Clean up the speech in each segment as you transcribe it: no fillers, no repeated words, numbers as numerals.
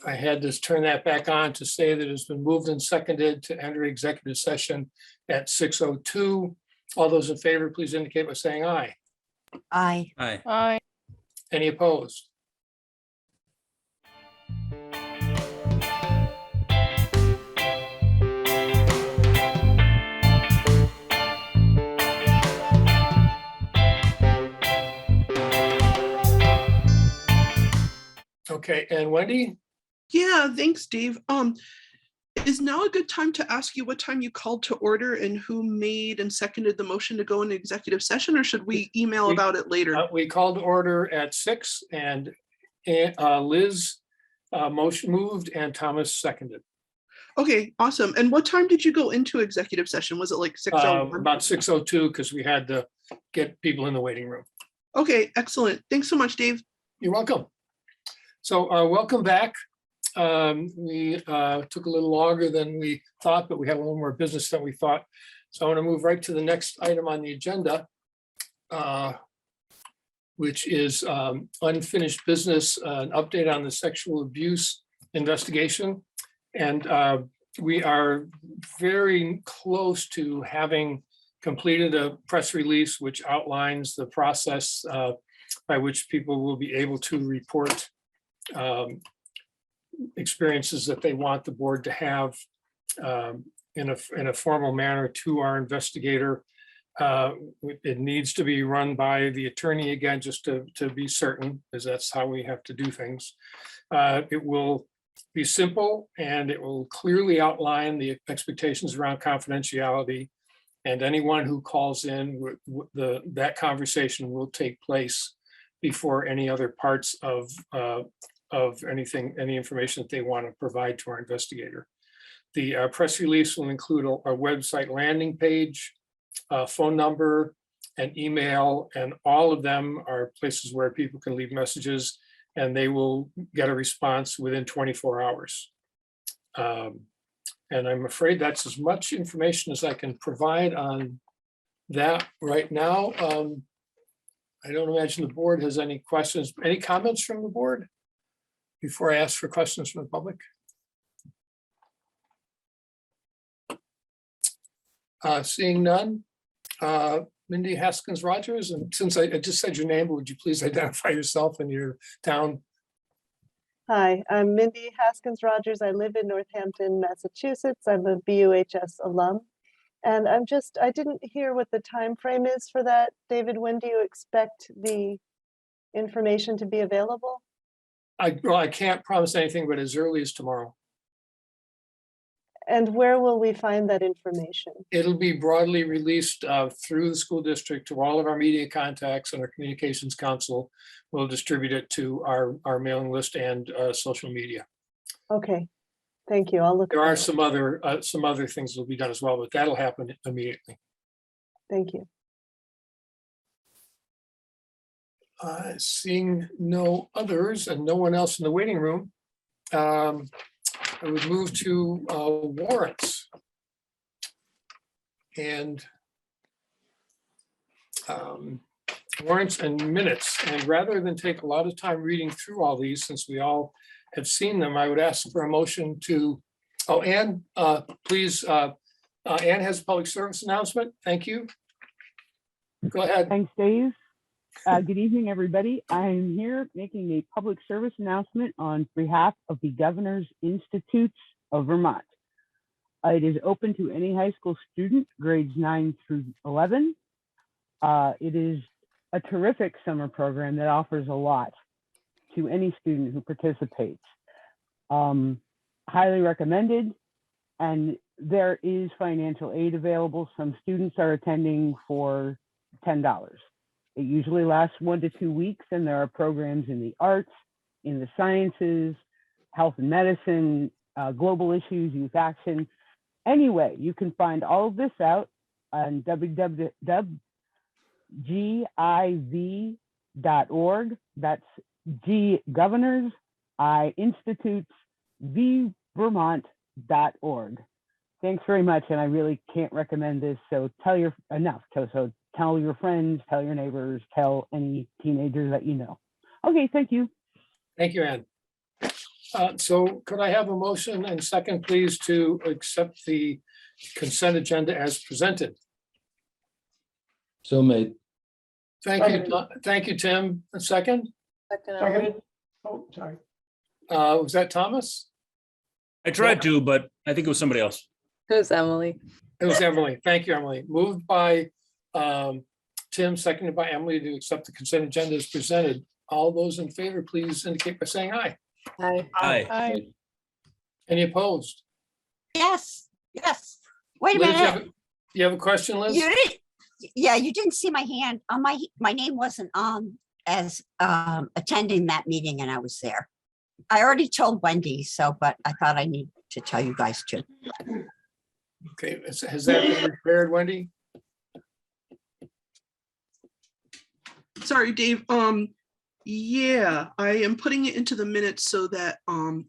I had to turn that back on to say that it's been moved and seconded to enter executive session at 6:02. All those in favor, please indicate by saying aye. Aye. Aye. Aye. Any opposed? Okay, and Wendy? Yeah, thanks, Dave. Is now a good time to ask you what time you called to order and who made and seconded the motion to go into executive session, or should we email about it later? We called to order at 6 and Liz motion moved and Thomas seconded. Okay, awesome. And what time did you go into executive session? Was it like 6:01? About 6:02 because we had to get people in the waiting room. Okay, excellent. Thanks so much, Dave. You're welcome. So welcome back. We took a little longer than we thought, but we had a little more business than we thought. So I want to move right to the next item on the agenda, which is unfinished business, an update on the sexual abuse investigation. And we are very close to having completed a press release which outlines the process by which people will be able to report experiences that they want the board to have in a formal manner to our investigator. It needs to be run by the attorney again, just to be certain, because that's how we have to do things. It will be simple and it will clearly outline the expectations around confidentiality, and anyone who calls in, that conversation will take place before any other parts of anything, any information that they want to provide to our investigator. The press release will include a website landing page, phone number, and email, and all of them are places where people can leave messages and they will get a response within 24 hours. And I'm afraid that's as much information as I can provide on that right now. I don't imagine the board has any questions. Any comments from the board before I ask for questions from the public? Seeing none. Mindy Haskins-Rogers, and since I just said your name, would you please identify yourself and your town? Hi, I'm Mindy Haskins-Rogers. I live in Northampton, Massachusetts. I'm a BUHS alum. And I didn't hear what the time frame is for that. David, when do you expect the information to be available? Well, I can't promise anything, but as early as tomorrow. And where will we find that information? It'll be broadly released through the school district to all of our media contacts, and our communications council will distribute it to our mailing list and social media. Okay, thank you. I'll look. There are some other things that will be done as well, but that'll happen immediately. Thank you. Seeing no others and no one else in the waiting room, I would move to warrants. And warrants and minutes. And rather than take a lot of time reading through all these, since we all have seen them, I would ask for a motion to, oh, Ann, please, Ann has a public service announcement. Thank you. Go ahead. Thanks, Dave. Good evening, everybody. I'm here making a public service announcement on behalf of the Governor's Institutes of Vermont. It is open to any high school student, grades 9 through 11. It is a terrific summer program that offers a lot to any student who participates. Highly recommended, and there is financial aid available. Some students are attending for $10. It usually lasts 1 to 2 weeks, and there are programs in the arts, in the sciences, health and medicine, global issues, youth action. Anyway, you can find all of this out on www.giv.org. That's G Governors, I Institutes, V Vermont.org. Thanks very much, and I really can't recommend this. So tell your tell your friends, tell your neighbors, tell any teenagers that you know. Okay, thank you. Thank you, Ann. So could I have a motion and second, please, to accept the consent agenda as presented? So made. Thank you. Thank you, Tim. A second? Seconded. Oh, sorry. Was that Thomas? I tried to, but I think it was somebody else. It was Emily. It was Emily. Thank you, Emily. Moved by Tim, seconded by Emily to accept the consent agenda as presented. All those in favor, please indicate by saying aye. Hi. Aye. Any opposed? Yes, yes. Wait a Liz, minute. you have a question, Liz? You didn't, yeah, you didn't see my hand. My name wasn't on as attending that meeting and I was there. I already told Wendy, but I thought I need to tell you guys too. Okay, has that been repaired, Wendy? Sorry, Dave. Yeah, I am putting it into the minutes so that,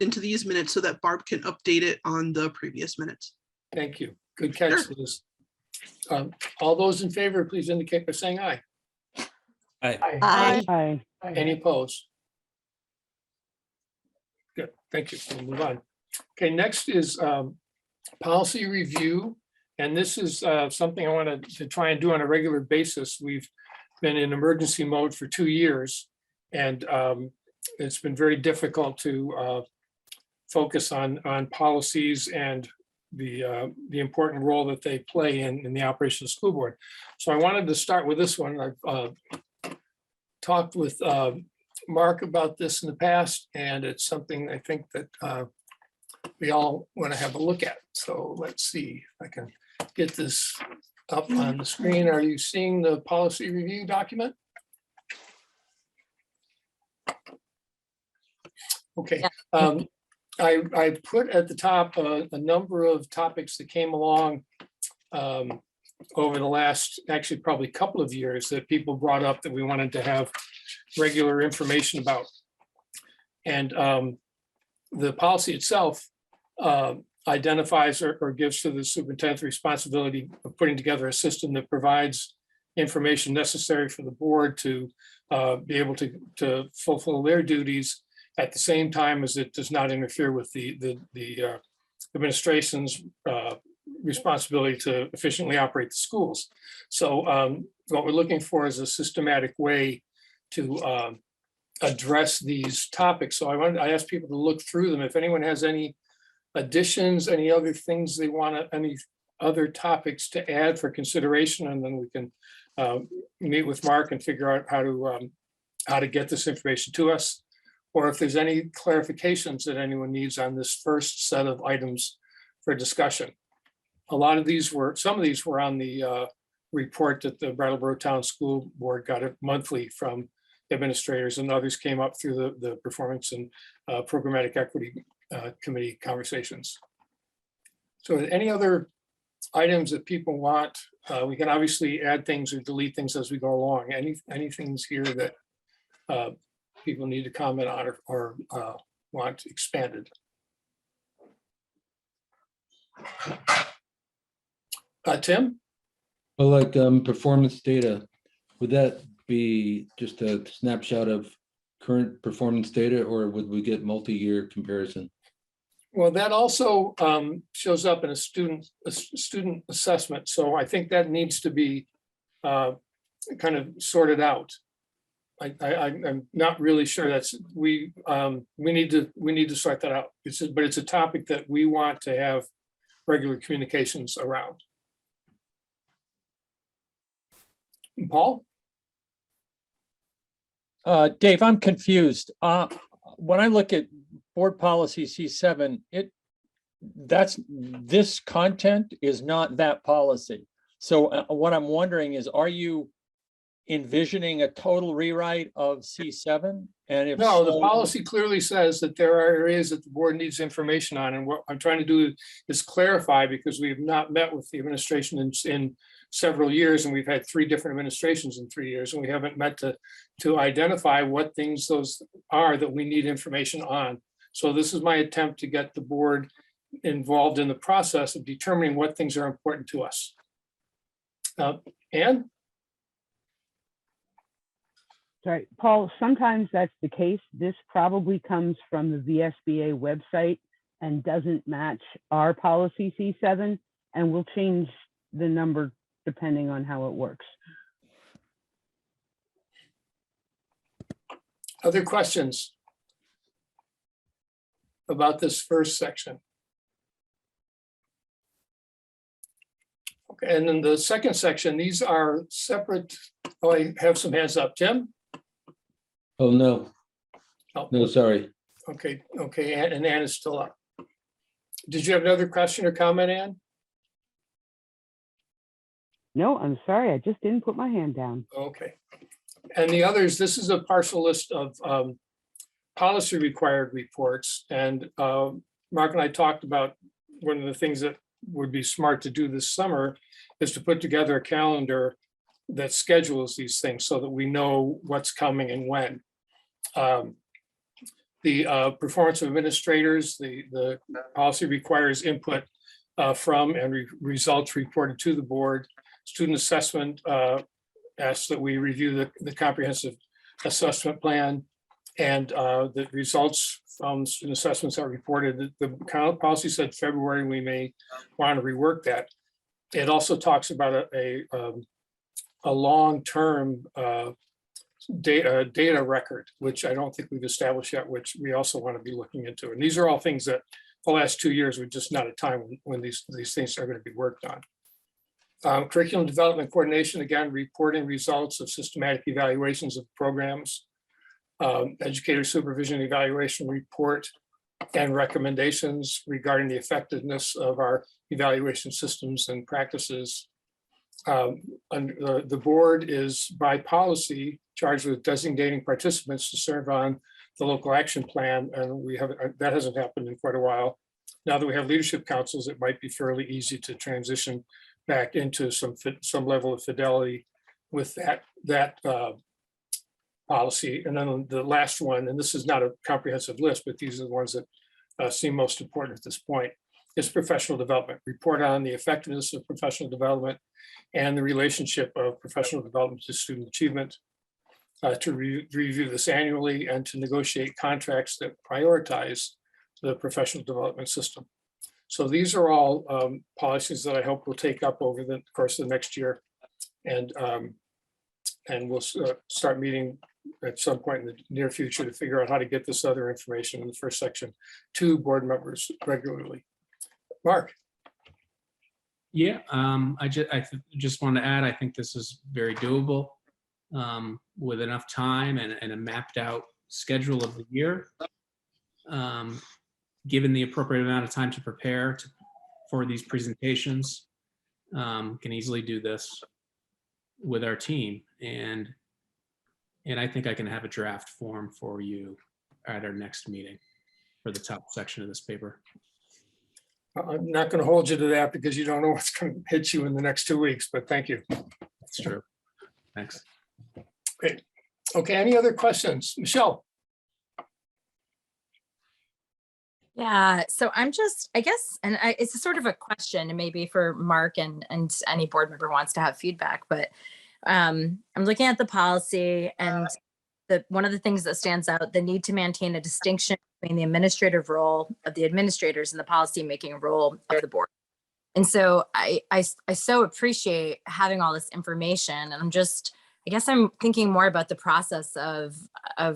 into these minutes so that Barb can update it on the previous minutes. Thank you. Good catch, Sure. Liz. All those in favor, please indicate by saying aye. Aye. Aye. Any opposed? Good, thank you. We'll move on. Okay, next is policy review. And this is something I wanted to try and do on a regular basis. We've been in emergency mode for 2 years. And it's been very difficult to focus on policies and the important role that they play in the operation of the school board. So I wanted to start with this one. I've talked with Mark about this in the past, and it's something I think that we all want to have a look at. So let's see if I can get this up on the screen. Are you seeing the policy review document? Okay. I put at the top a number of topics that came along over the last, actually probably couple of years, that people brought up that we wanted to have regular information about. And the policy itself identifies or gives to the superintendent the responsibility of putting together a system that provides information necessary for the board to be able to fulfill their duties at the same time as it does not interfere with the administration's responsibility to efficiently operate the schools. So what we're looking for is a systematic way to address these topics. So I asked people to look through them. If anyone has any additions, any other things they want, any other topics to add for consideration, and then we can meet with Mark and figure out how to get this information to us. Or if there's any clarifications that anyone needs on this first set of items for discussion. Some of these were on the report that the Brattleboro Town School Board got it monthly from administrators, and others came up through the Performance and Programmatic Equity Committee conversations. So any other items that people want, we can obviously add things or delete things as we go along. Any things here that people need to comment on or want expanded? Tim? Well, like performance data, would that be just a snapshot of current performance data, or would we get multi-year comparison? Well, that also shows up in a student assessment. So I think that needs to be kind of sorted out. I'm not really sure we need to sort that out. But it's a topic that we want to have regular communications around. Paul? Dave, I'm confused. When I look at board policy C7, this content is not that policy. So what I'm wondering is, are you envisioning a total rewrite of C7? And if No, the so, policy clearly says that there are areas that the board needs information on, and what I'm trying to do is clarify, because we have not met with the administration in several years, and we've had 3 different administrations in 3 years, and we haven't met to identify what things those are that we need information on. So this is my attempt to get the board involved in the process of determining what things are important to us. Anne? Sorry, Paul, sometimes that's the case. This probably comes from the VSBA website and doesn't match our policy C7, and we'll change the number depending on how it works. Other questions about this first section? Okay, and then the second section, these are separate. Oh, I have some hands up. Tim? Oh, no, Oh, no, sorry. okay, okay, and Ann is still up. Did you have another question or comment, Ann? No, I'm sorry, I just didn't put my hand down. Okay. And the others, this is a partial list of policy required reports. And Mark and I talked about one of the things that would be smart to do this summer is to put together a calendar that schedules these things so that we know what's coming and when. The performance of administrators, the policy requires input from and results reported to the board. Student assessment asks that we review the comprehensive assessment plan, and the results from student assessments are reported. The policy said February, we may want to rework that. It also talks about a long-term data record, which I don't think we've established yet, which we also want to be looking into. And these are all things that the last 2 years were just not a time when these things are going to be worked on. Curriculum development coordination, again, reporting results of systematic evaluations of programs, educator supervision evaluation report, and recommendations regarding the effectiveness of our evaluation systems and practices. And the board is by policy charged with designating participants to serve on the local action plan, and we have that hasn't happened in quite a while. Now that we have leadership councils, it might be fairly easy to transition back into some level of fidelity with that policy. And then the last one, and this is not a comprehensive list, but these are the ones that seem most important at this point, is professional development. Report on the effectiveness of professional development and the relationship of professional development to student achievement, to review this annually and to negotiate contracts that prioritize the professional development system. So these are all policies that I hope will take up over the course of the next year. And we'll start meeting at some point in the near future to figure out how to get this other information in the first section to board members regularly. Mark. Yeah, I just want to add, I think this is very doable with enough time and a mapped out schedule of the year. Given the appropriate amount of time to prepare for these presentations, can easily do this with our team. And I think I can have a draft form for you at our next meeting for the top section of this paper. I'm not going to hold you to that because you don't know what's going to hit you in the next 2 weeks, but thank you. That's true. Thanks. Great. Okay, any other questions? Michelle? Yeah, so I'm just, I guess, and it's a sort of a question, and maybe for Mark and any board member wants to have feedback, but I'm looking at the policy, and one of the things that stands out, the need to maintain a distinction between the administrative role of the administrators and the policy-making role of the board. And so I so appreciate having all this information, and I guess I'm thinking more about the process of how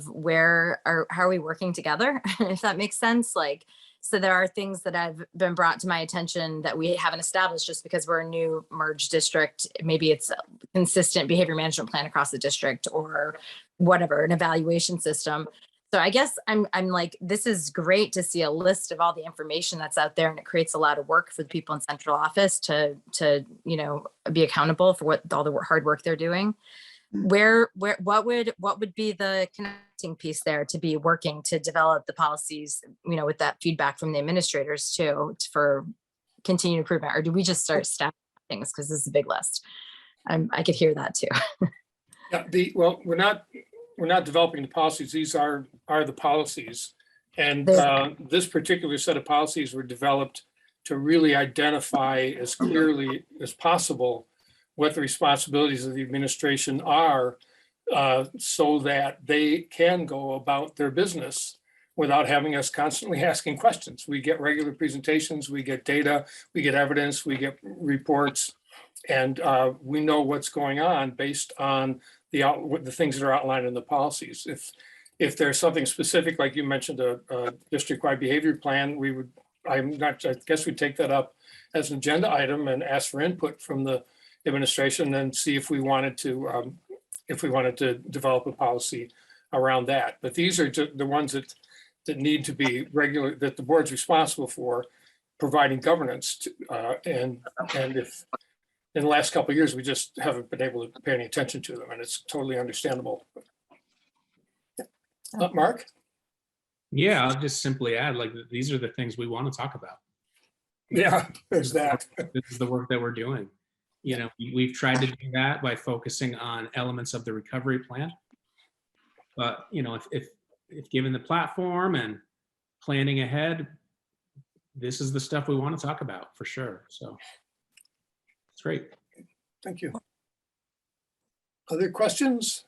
are we working together, if that makes sense. Like, so there are things that have been brought to my attention that we haven't established just because we're a new merged district. Maybe it's a consistent behavior management plan across the district or whatever, an evaluation system. So I guess I'm like, this is great to see a list of all the information that's out there, and it creates a lot of work for the people in central office to be accountable for all the hard work they're doing. What would be the connecting piece there to be working to develop the policies, with that feedback from the administrators too, for continued improvement? Or do we just start staffing things because this is a big list? I could hear that too. Yeah, well, we're not developing the policies. These are the policies. And this particular set of policies were developed to really identify as clearly as possible what the responsibilities of the administration are so that they can go about their business without having us constantly asking questions. We get regular presentations, we get data, we get evidence, we get reports, and we know what's going on based on the things that are outlined in the policies. If there's something specific, like you mentioned, a district-wide behavior plan, I guess we'd take that up as an agenda item and ask for input from the administration and see if we wanted to develop a policy around that. But these are the ones that need to be regular, that the board's responsible for providing governance to, and if in the last couple of years, we just haven't been able to pay any attention to them, and it's totally understandable. Mark? Yeah, I'll just simply add, like, these are the things we want to talk about. Yeah, there's that. This is the work that we're doing. You know, we've tried to do that by focusing on elements of the recovery plan. But, you know, if given the platform and planning ahead, this is the stuff we want to talk about for sure. So it's great. Thank you. Other questions?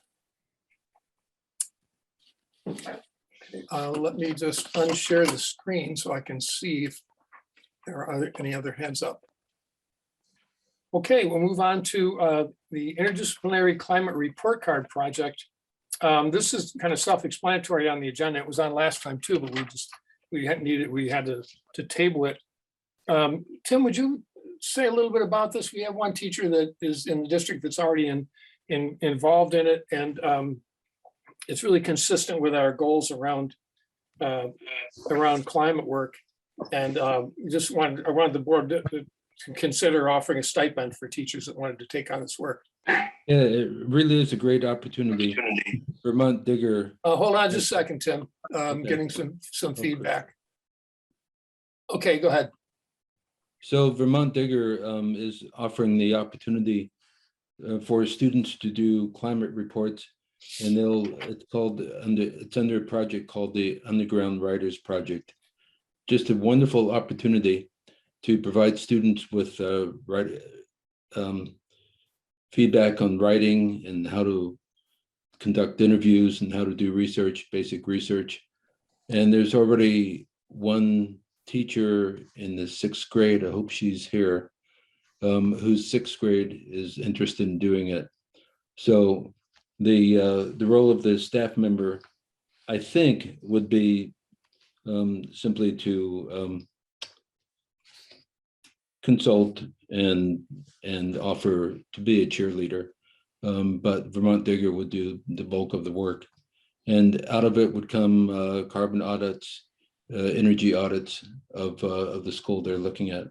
Let me just unshare the screen so I can see if there are any other hands up. Okay, we'll move on to the Interdisciplinary Climate Report Card Project. This is kind of self-explanatory on the agenda. It was on last time too, but we had to table it. Tim, would you say a little bit about this? We have one teacher that is in the district that's already involved in it, and it's really consistent with our goals around climate work. And I wanted the board to consider offering a stipend for teachers that wanted to take on this work. Yeah, it really is a great opportunity. Vermont Digger. Hold on just a second, Tim. I'm getting some feedback. Okay, go ahead. So Vermont Digger is offering the opportunity for students to do climate reports, and it's under a project called the Underground Writers Project. Just a wonderful opportunity to provide students with feedback on writing and how to conduct interviews and how to do research, basic research. And there's already one teacher in the 6th grade, I hope she's here, whose 6th grade is interested in doing it. So the role of the staff member, I think, would be simply to consult and offer to be a cheerleader, but Vermont Digger would do the bulk of the work. And out of it would come carbon audits, energy audits of the school they're looking at,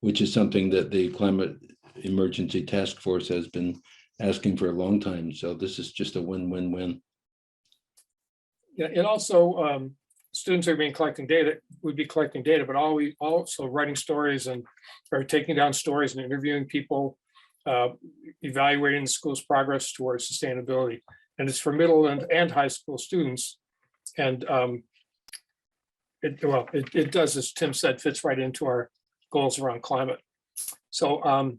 which is something that the Climate Emergency Task Force has been asking for a long time. So this is just a win-win-win. Yeah, it also, students would be collecting data, but also writing stories or taking down stories and interviewing people, evaluating the school's progress towards sustainability. And it's for middle and high school students. And it does, as Tim said, fits right into our goals around climate. So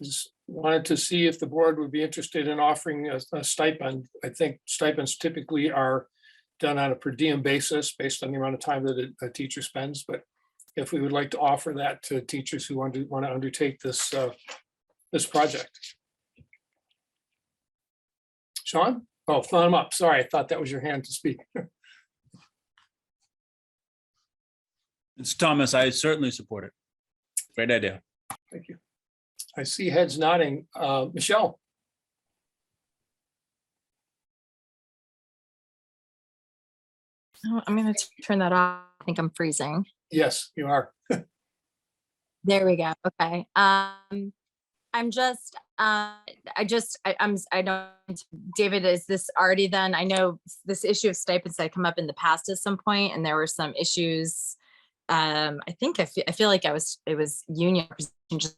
just wanted to see if the board would be interested in offering a stipend. I think stipends typically are done on a per diem basis based on the amount of time that a teacher spends. But if we would like to offer that to teachers who want to undertake this project. Sean? Oh, thumb up. Sorry, I thought that was your hand to speak. It's Thomas. I certainly support it. Great idea. Thank you. I see heads nodding. Michelle? Oh, I'm going to turn that off. I think I'm freezing. Yes, you are. There we go. Okay. I'm just, I don't, David, is this already then? I know this issue of stipends had come up in the past at some point, and there were some issues. I think I feel like it was union just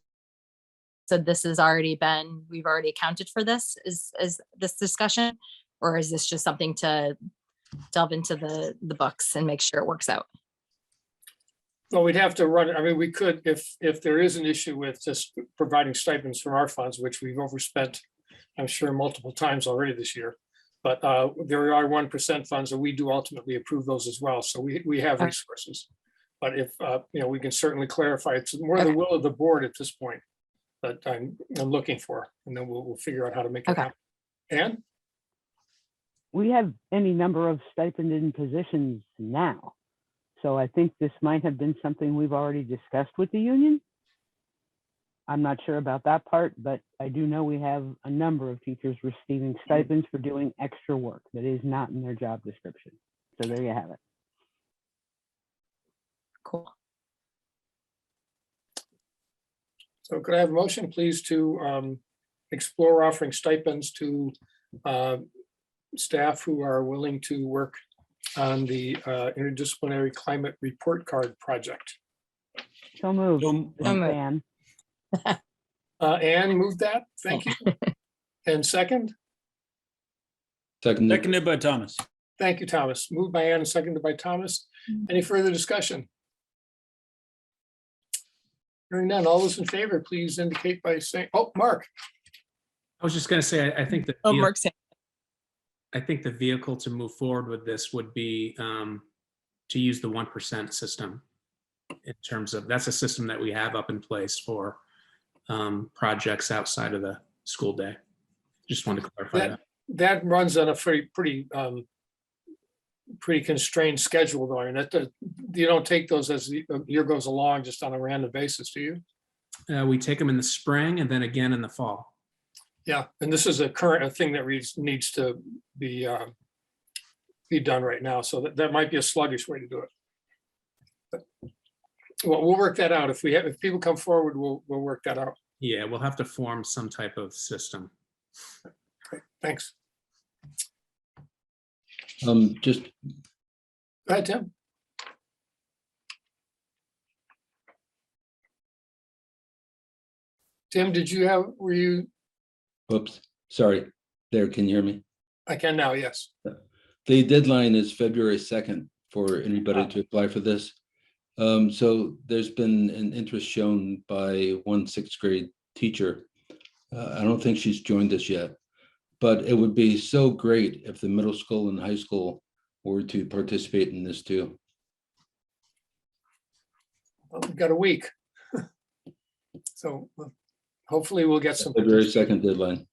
said this has already been, we've already accounted for this. Is this discussion, or is this just something to delve into the books and make sure it works out? Well, we'd have to run it. I mean, we could, if there is an issue with just providing stipends from our funds, which we've overspent I'm sure multiple times already this year. But there are 1% funds, and we do ultimately approve those as well. So we have Okay. resources. But if, we can certainly clarify, it's more the will of the board at this point that I'm looking for, and then we'll figure out how to make it Okay. happen. And We have any number of stipended positions now. So I think this might have been something we've already discussed with the union. I'm not sure about that part, but I do know we have a number of teachers receiving stipends for doing extra work that is not in their job description. So there you have it. Cool. so could I have a motion, please, to explore offering stipends to staff who are willing to work on the interdisciplinary climate report card project? So moved. So- This is moved. Ann. Anne moved that. Thank you. And second? Seconded by Thomas. Thank you, Thomas. Moved by Ann and seconded by Thomas. Any further discussion? Hearing none, all those in favor, please indicate by saying, oh, Mark. I was just gonna say, I think that. Oh, Mark's hand. I think the vehicle to move forward with this would be to use the 1% system. In terms of, that's a system that we have up in place for projects outside of the school day. Just wanted to clarify that. That runs on a pretty constrained schedule, though. I mean, you don't take those as the year goes along, just on a random basis, do you? We take them in the spring and then again in the fall. Yeah, and this is a current thing that needs to be done right now, so that might be a sluggish way to do it. But, well, we'll work that out. If people come forward, we'll work that out. Yeah, we'll have to form some type of system. Great, thanks. Just Go ahead, Tim. Tim, were you? Oops, sorry. There, can you hear me? I can now, yes. The deadline is February 2nd for anybody to apply for this. So there's been an interest shown by one 6th grade teacher. I don't think she's joined us yet, but it would be so great if the middle school and high school were to participate in this too. Well, we've got a week. So hopefully we'll get some. February 2nd deadline.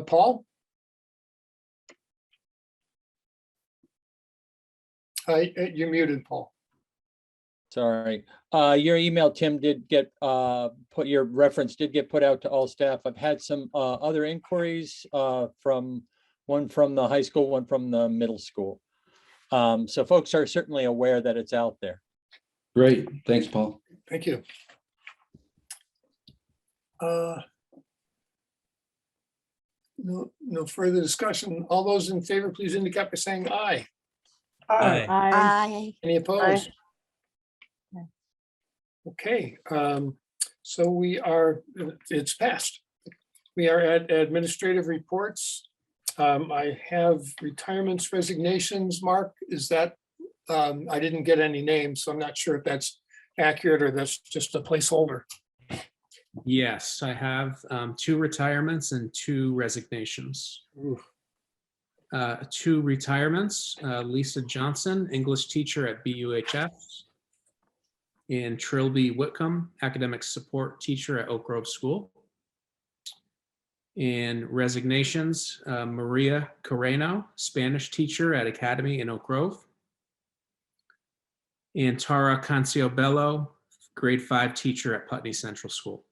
Paul? You're muted, Paul. Sorry. Your email, Tim, did get your reference did get put out to all staff. I've had some other inquiries from one from the high school, one from the middle school. So folks are certainly aware that it's out there. Great. Thanks, Paul. Thank you. No further discussion. All those in favor, please indicate by saying aye. Aye. I, Any opposed? Okay, so it's passed. We are at administrative reports. I have retirements, resignations. Mark, is that, I didn't get any names, so I'm not sure if that's accurate or that's just a placeholder. Yes, I have 2 retirements and 2 resignations. Oof. 2 retirements, Lisa Johnson, English teacher at BUHS, and Trilby Whitcomb, academic support teacher at Oak Grove School. And resignations, Maria Coreno, Spanish teacher at Academy in Oak Grove. And Tara Canciobello, grade 5 teacher at Putney Central School.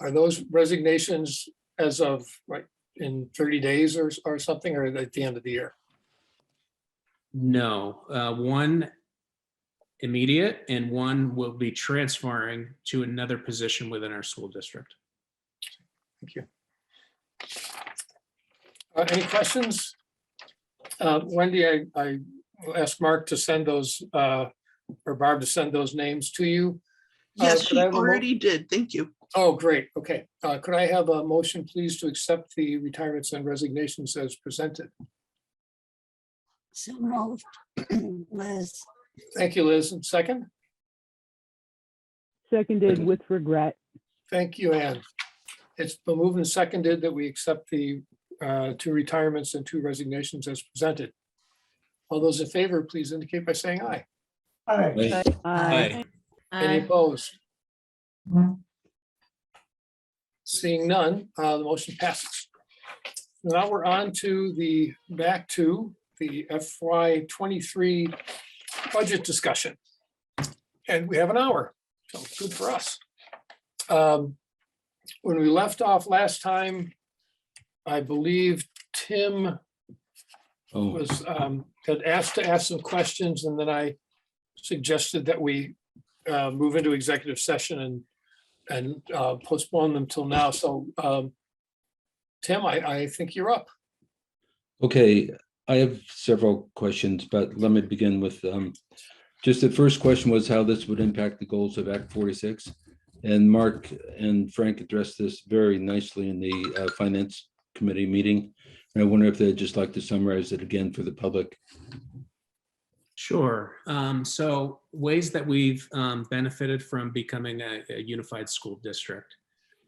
Are those resignations as of like in 30 days or something, or at the end of the year? No, one immediate and one will be transferring to another position within our school district. Thank you. Any questions? Wendy, I will ask Mark to send those, or Barb to send those names to you. Yes, could she I have a already did. Thank you. Oh, great. Okay. Could I have a motion, please, to accept the retirements and resignations as presented? so moved. Liz, Thank you, Liz. And second? Seconded with regret. Thank you, Ann. It's been moved and seconded that we accept the 2 retirements and 2 resignations as presented. All those in favor, please indicate by saying aye. Right. Aye. Any opposed? Seeing none, the motion passes. Now we're on to back to the FY '23 budget discussion. And we have an hour, so good for us. When we left off last time, I believe Tim Oh, was had asked to ask some questions, and then I suggested that we move into executive session and postpone them till now. So Tim, I think you're up. okay. I have several questions, but let me begin with just the first question was how this would impact the goals of Act 46. And Mark and Frank addressed this very nicely in the Finance Committee meeting. And I wonder if they'd just like to summarize it again for the public. Sure. So ways that we've benefited from becoming a unified school district.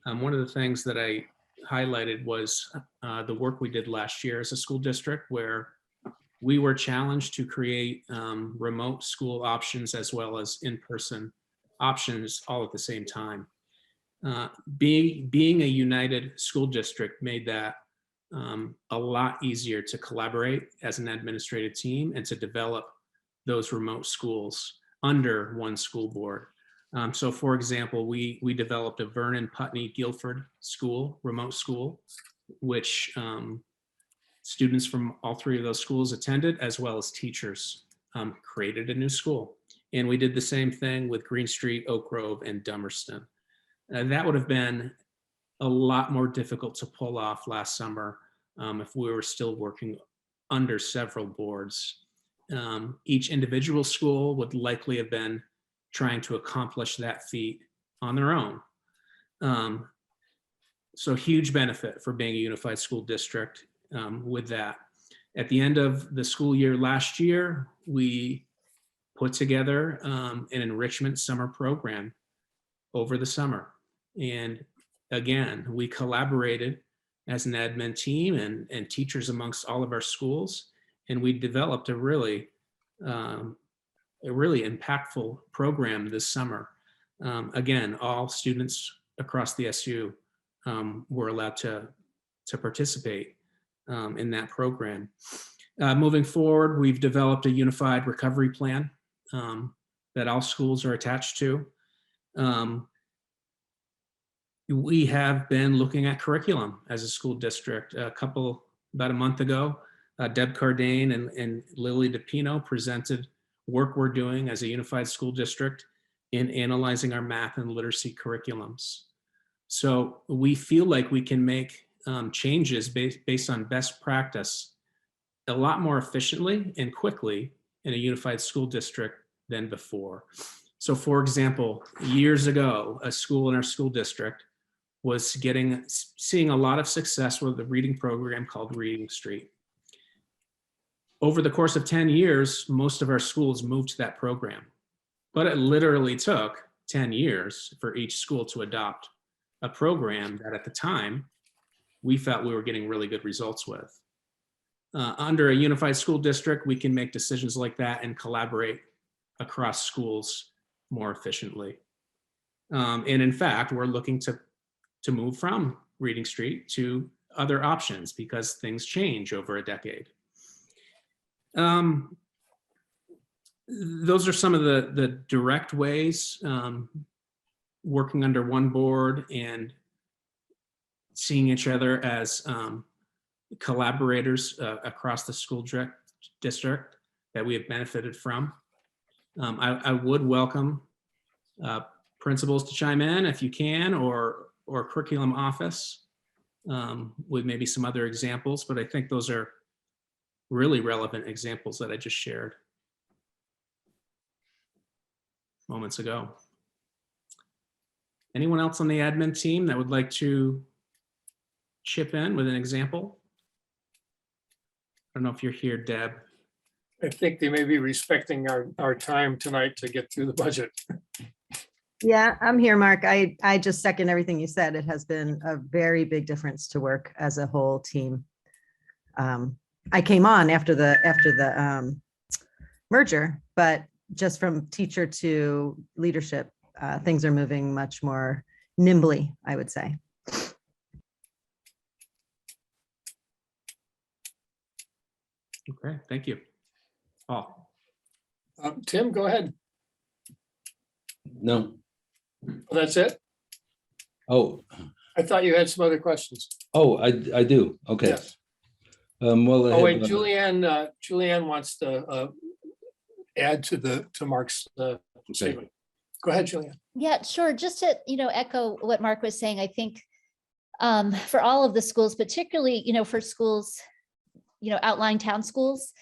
One of the things that I highlighted was the work we did last year as a school district, where we were challenged to create remote school options as well as in-person options all at the same time. Being a united school district made that a lot easier to collaborate as an administrative team and to develop those remote schools under one school board. So for example, we developed a Vernon, Putney, Guilford school, remote school, which students from all 3 of those schools attended, as well as teachers created a new school. And we did the same thing with Green Street, Oak Grove, and Dummerston. That would have been a lot more difficult to pull off last summer if we were still working under several boards. Each individual school would likely have been trying to accomplish that feat on their own. So huge benefit for being a unified school district with that. At the end of the school year last year, we put together an enrichment summer program over the summer. And again, we collaborated as an admin team and teachers amongst all of our schools. And we developed a really impactful program this summer. Again, all students across the SU were allowed to participate in that program. Moving forward, we've developed a unified recovery plan that all schools are attached to. We have been looking at curriculum as a school district. About a month ago, Deb Cardane and Lily DePino presented work we're doing as a unified school district in analyzing our math and literacy curriculums. So we feel like we can make changes based on best practice a lot more efficiently and quickly in a unified school district than before. So for example, years ago, a school in our school district was seeing a lot of success with a reading program called Reading Street. Over the course of 10 years, most of our schools moved to that program, but it literally took 10 years for each school to adopt a program that at the time we felt we were getting really good results with. Under a unified school district, we can make decisions like that and collaborate across schools more efficiently. And in fact, we're looking to move from Reading Street to other options because things change over a decade. Those are some of the direct ways, working under one board and seeing each other as collaborators across the school district that we have benefited from. I would welcome principals to chime in if you can, or curriculum office with maybe some other examples, but I think those are really relevant examples that I just shared moments ago. Anyone else on the admin team that would like to chip in with an example? I don't know if you're here, Deb. I think they may be respecting our time tonight to get through the budget. Yeah, I'm here, Mark. I just second everything you said. It has been a very big difference to work as a whole team. I came on after the merger, but just from teacher to leadership, things are moving much more nimbly, I would say. Okay, thank you. Paul. Tim, go ahead. No. That's it? Oh, I thought you had some other questions. oh, I do. Okay. Yes. Well, I Oh, wait, have, Julianne wants to add to Mark's statement. Go ahead, Julianne. Yeah, sure. Just to, echo what Mark was saying, I think for all of the schools, particularly, for schools, outlying town schools,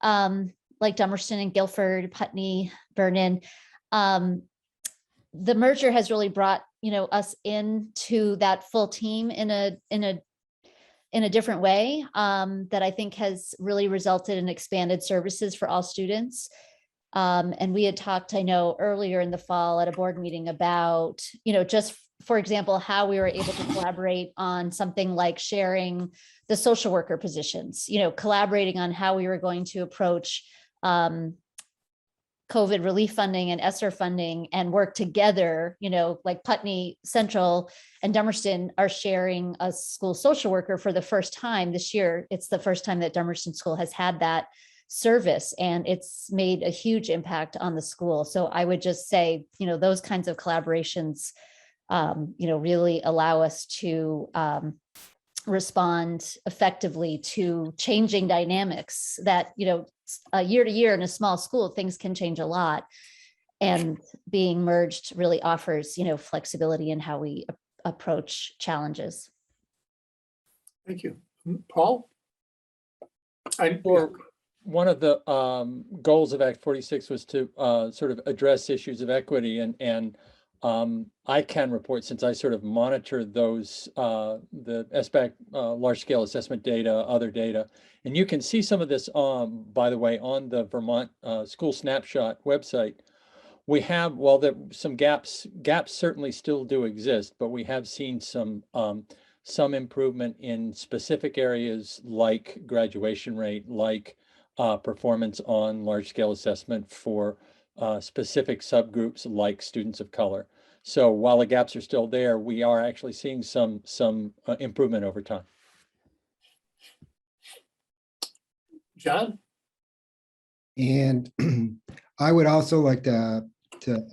like Dummerston and Guilford, Putney, Vernon, the merger has really brought, us into that full team in a different way that I think has really resulted in expanded services for all students. And we had talked, I know, earlier in the fall at a board meeting about, just for example, how we were able to collaborate on something like sharing the social worker positions, collaborating on how we were going to approach COVID relief funding and ESSER funding and work together, like Putney Central and Dummerston are sharing a school social worker for the first time this year. It's the first time that Dummerston School has had that service, and it's made a huge impact on the school. So I would just say, those kinds of collaborations, really allow us to respond effectively to changing dynamics that, year to year in a small school, things can change a lot. And being merged really offers, flexibility in how we approach challenges. Thank you. Paul? One of the goals of Act 46 was to sort of address issues of equity, and I can report, since I sort of monitor those, the SBAC large scale assessment data, other data, and you can see some of this, by the way, on the Vermont School Snapshot website. We have, while there some gaps certainly still do exist, but we have seen some improvement in specific areas like graduation rate, like performance on large scale assessment for specific subgroups like students of color. So while the gaps are still there, we are actually seeing some improvement over time. John? And I would also like to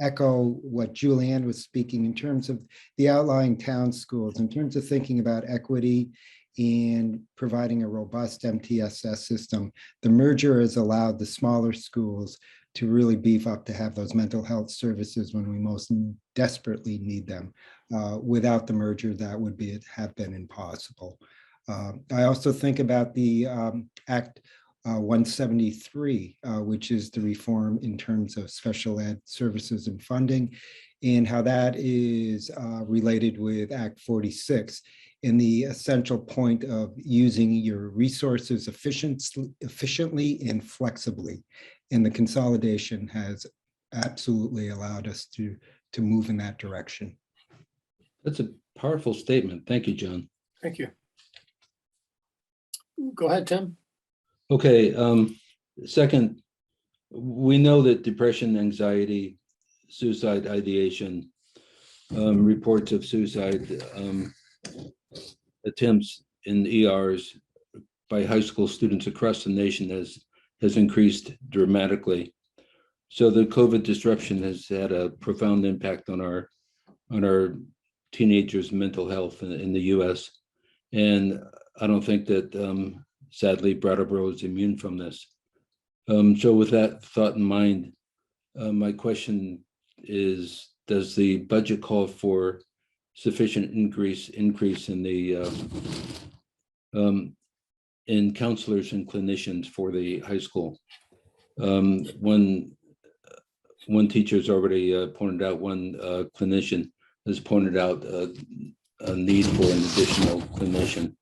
echo what Julianne was speaking in terms of the outlying town schools, in terms of thinking about equity and providing a robust MTSS system. The merger has allowed the smaller schools to really beef up to have those mental health services when we most desperately need them. Without the merger, that would have been impossible. I also think about the Act 173, which is the reform in terms of special ed services and funding, and how that is related with Act 46. And the essential point of using your resources efficiently and flexibly. And the consolidation has absolutely allowed us to move in that direction. That's a powerful statement. Thank you, John. Thank you. Go ahead, Tim. Okay. Second, we know that depression, anxiety, suicide ideation, reports of suicide attempts in ERs by high school students across the nation has increased dramatically. So the COVID disruption has had a profound impact on our teenagers' mental health in the US. And I don't think that, sadly, Brattleboro is immune from this. So with that thought in mind, my question is, does the budget call for sufficient increase in the in counselors and clinicians for the high school? One teacher's already pointed out, one clinician has pointed out a need for an additional clinician.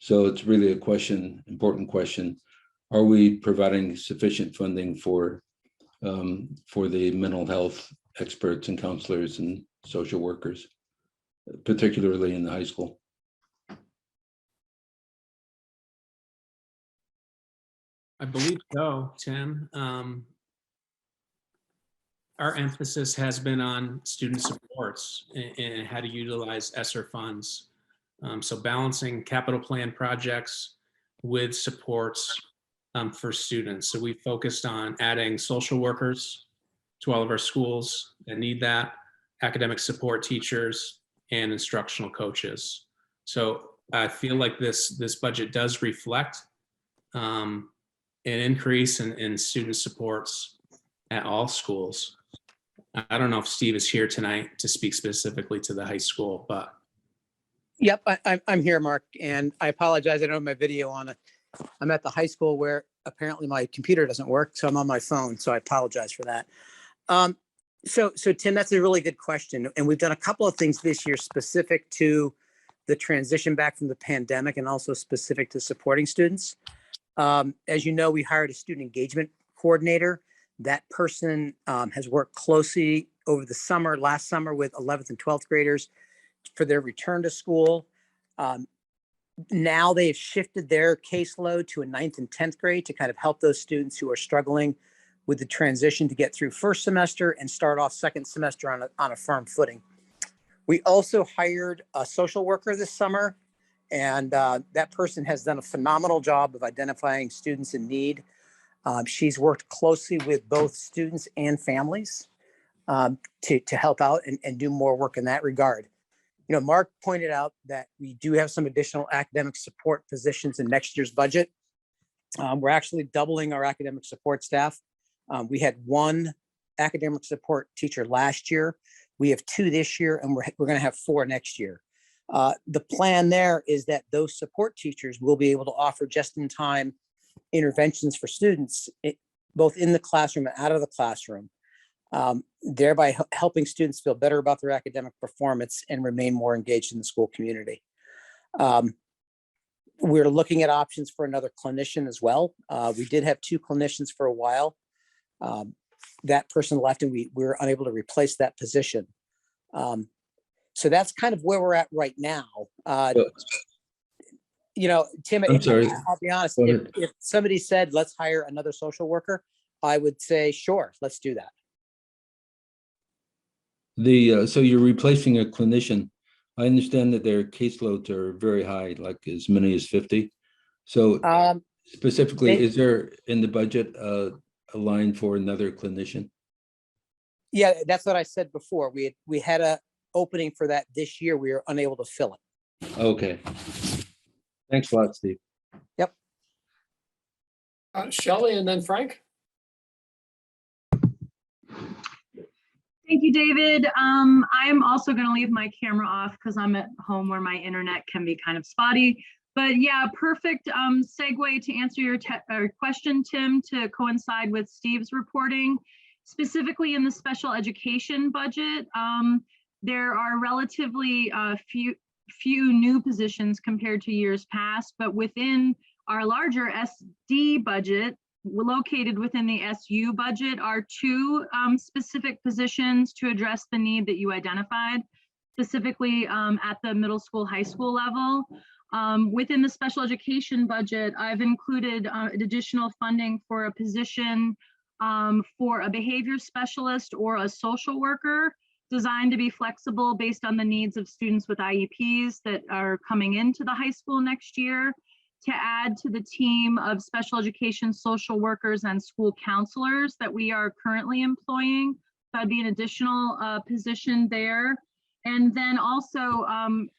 So it's really a question, important question. Are we providing sufficient funding for the mental health experts and counselors and social workers, particularly in the high school. I believe so, Tim. Our emphasis has been on student supports and how to utilize ESSER funds. So balancing capital plan projects with supports for students. So we focused on adding social workers to all of our schools that need that, academic support teachers, and instructional coaches. So I feel like this budget does reflect an increase in student supports at all schools. I don't know if Steve is here tonight to speak specifically to the high school, but. Yep, I'm here, Mark, and I apologize. I don't have my video on. I'm at the high school where apparently my computer doesn't work, so I'm on my phone. So I apologize for that. So Tim, that's a really good question, and we've done a couple of things this year specific to the transition back from the pandemic, and also specific to supporting students. As you know, we hired a student engagement coordinator. That person has worked closely over the summer, last summer, with 11th and 12th graders for their return to school. Now they've shifted their caseload to a 9th and 10th grade to kind of help those students who are struggling with the transition to get through first semester and start off second semester on a firm footing. We also hired a social worker this summer, and that person has done a phenomenal job of identifying students in need. She's worked closely with both students and families to help out and do more work in that regard. You know, Mark pointed out that we do have some additional academic support positions in next year's budget. We're actually doubling our academic support staff. We had 1 academic support teacher last year. We have 2 this year, and we're going to have 4 next year. The plan there is that those support teachers will be able to offer just-in-time interventions for students, both in the classroom and out of the classroom, thereby helping students feel better about their academic performance and remain more engaged in the school community. We're looking at options for another clinician as well. We did have 2 clinicians for a while. That person left, and we were unable to replace that position. So that's kind of where we're at right now. You know, Tim, I'm sorry. I'll be honest, if somebody said, let's hire another social worker, I would say, sure, let's do that. So you're replacing a clinician. I understand that their caseloads are very high, like as many as 50. So specifically, is there in the budget a line for another clinician? Yeah, that's what I said before. We had a opening for that this year. We were unable to fill it. Okay. Thanks a lot, Steve. Yep. Shelley and then Frank. Thank you, David. I'm also going to leave my camera off because I'm at home where my internet can be kind of spotty. But yeah, perfect segue to answer your question, Tim, to coincide with Steve's reporting. Specifically in the special education budget, there are relatively few new positions compared to years past, but within our larger SD budget, located within the SU budget, are 2 specific positions to address the need that you identified, specifically at the middle school, high school level. Within the special education budget, I've included additional funding for a position for a behavior specialist or a social worker, designed to be flexible based on the needs of students with IEPs that are coming into the high school next year, to add to the team of special education social workers and school counselors that we are currently employing. That'd be an additional position there. And then also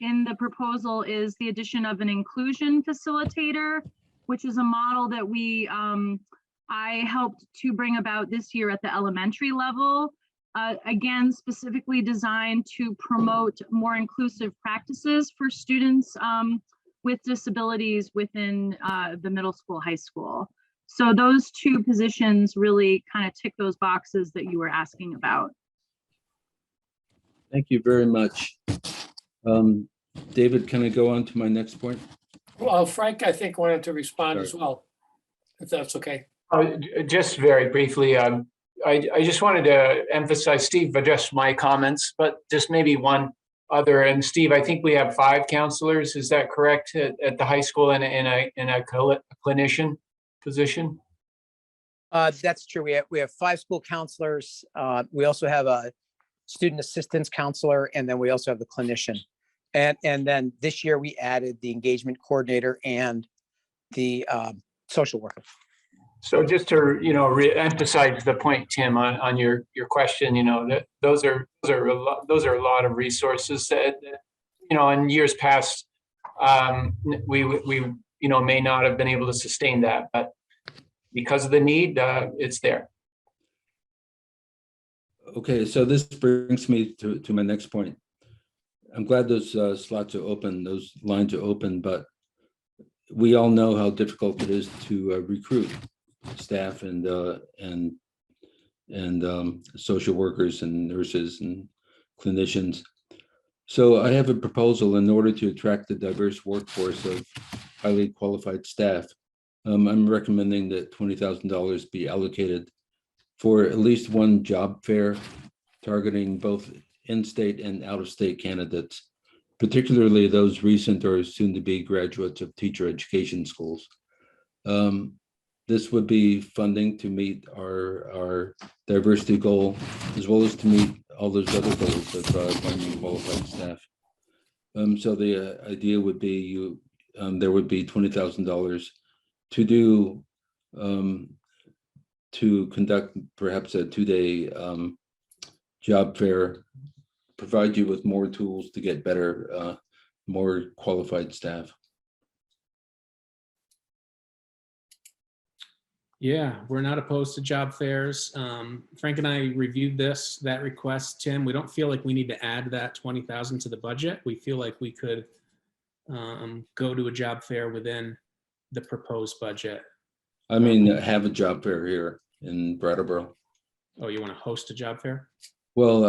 in the proposal is the addition of an inclusion facilitator, which is a model that I helped to bring about this year at the elementary level. Again, specifically designed to promote more inclusive practices for students with disabilities within the middle school, high school. So those 2 positions really kind of tick those boxes that you were asking about. Thank you very much. David, can I go on to my next point? Well, Frank, I think, wanted to respond as well, if that's okay. Just very briefly, I just wanted to emphasize, Steve addressed my comments, but just maybe one other. And Steve, I think we have 5 counselors. Is that correct at the high school in a clinician position? That's true. We have 5 school counselors. We also have a student assistance counselor, and then we also have the clinician. And then this year we added the engagement coordinator and the social worker. So just to, re-emphasize the point, Tim, on your question, that those are a lot of resources that, in years past, we may not have been able to sustain that, but because of the need, it's there. Okay, so this brings me to my next point. I'm glad those slots are open, those lines are open, but we all know how difficult it is to recruit staff and social workers and nurses and clinicians. So I have a proposal in order to attract a diverse workforce of highly qualified staff. I'm recommending that $20,000 be allocated for at least one job fair targeting both in-state and out-of-state candidates, particularly those recent or soon-to-be graduates of teacher education schools. This would be funding to meet our diversity goal, as well as to meet all those other goals of finding qualified staff. So the idea would be there would be $20,000 to do to conduct perhaps a 2-day job fair, provide you with more tools to get better, more qualified staff. Yeah, we're not opposed to job fairs. Frank and I reviewed that request, Tim. We don't feel like we need to add that 20,000 to the budget. We feel like we could go to a job fair within the proposed budget. I mean, have a job fair here in Brattleboro. Oh, you want to host a job fair? Well,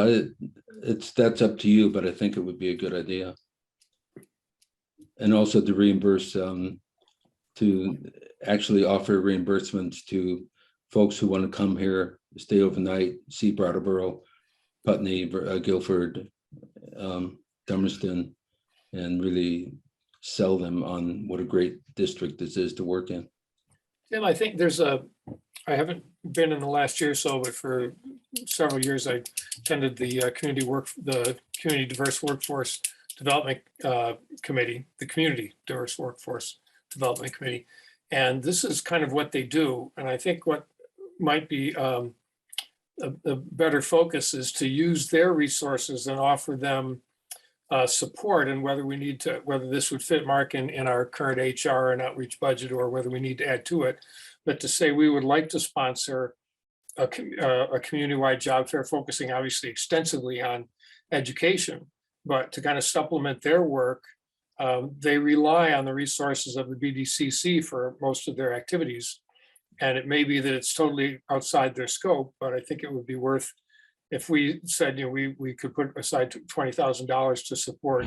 that's up to you, but I think it would be a good idea. And also to reimburse, to actually offer reimbursements to folks who want to come here, stay overnight, see Brattleboro, Putney, Guilford, Dummerston, and really sell them on what a great district this is to work in. Tim, I think I haven't been in the last year or so, but for several years, I attended the Community Diverse Workforce Development Committee, the Community Diverse Workforce Development Committee. And this is kind of what they do. And I think what might be a better focus is to use their resources and offer them support, and whether this would fit, Mark, in our current HR and outreach budget, or whether we need to add to it. But to say we would like to sponsor a community-wide job fair, focusing obviously extensively on education, but to kind of supplement their work. They rely on the resources of the BDCC for most of their activities. And it may be that it's totally outside their scope, but I think it would be worth, if we said, we could put aside $20,000 to support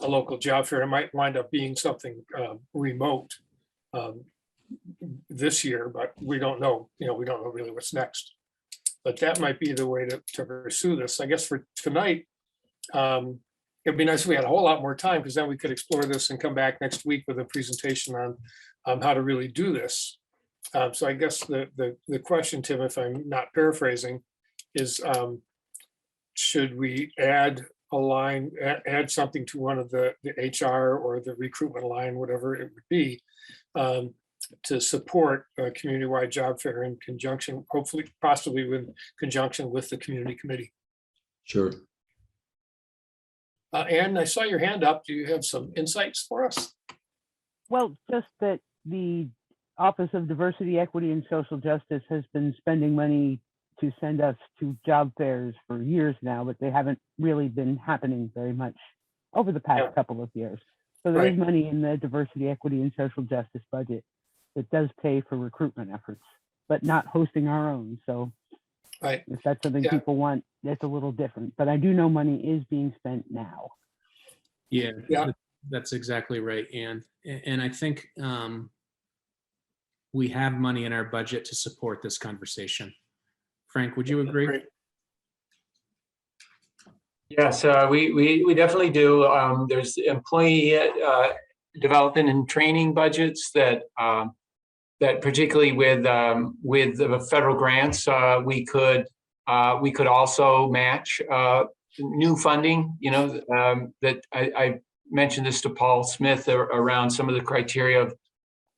a local job fair. It might wind up being something remote this year, but we don't know. We don't know really what's next. But that might be the way to pursue this. I guess for tonight, it'd be nice if we had a whole lot more time, because then we could explore this and come back next week with a presentation on how to really do this. So I guess the question, Tim, if I'm not paraphrasing, is should we add a line, add something to one of the HR or the recruitment line, whatever it would be, to support a community-wide job fair in conjunction, hopefully, possibly in conjunction with the community committee? Sure. Anne, I saw your hand up. Do you have some insights for us? Well, just that the Office of Diversity, Equity, and Social Justice has been spending money to send us to job fairs for years now, but they haven't really been happening very much over the past couple of years. So there is money in the Diversity, Equity, and Social Justice budget that does pay for recruitment efforts, but not hosting our own. So if that's something people want, that's a little different. But I do know money is being spent now. Yeah. That's exactly right, Anne. And I think we have money in our budget to support this conversation Frank, would you agree? Great. Yes, we definitely do. There's employee development and training budgets that that particularly with the federal grants, we could also match new funding. You know, that I mentioned this to Paul Smith around some of the criteria of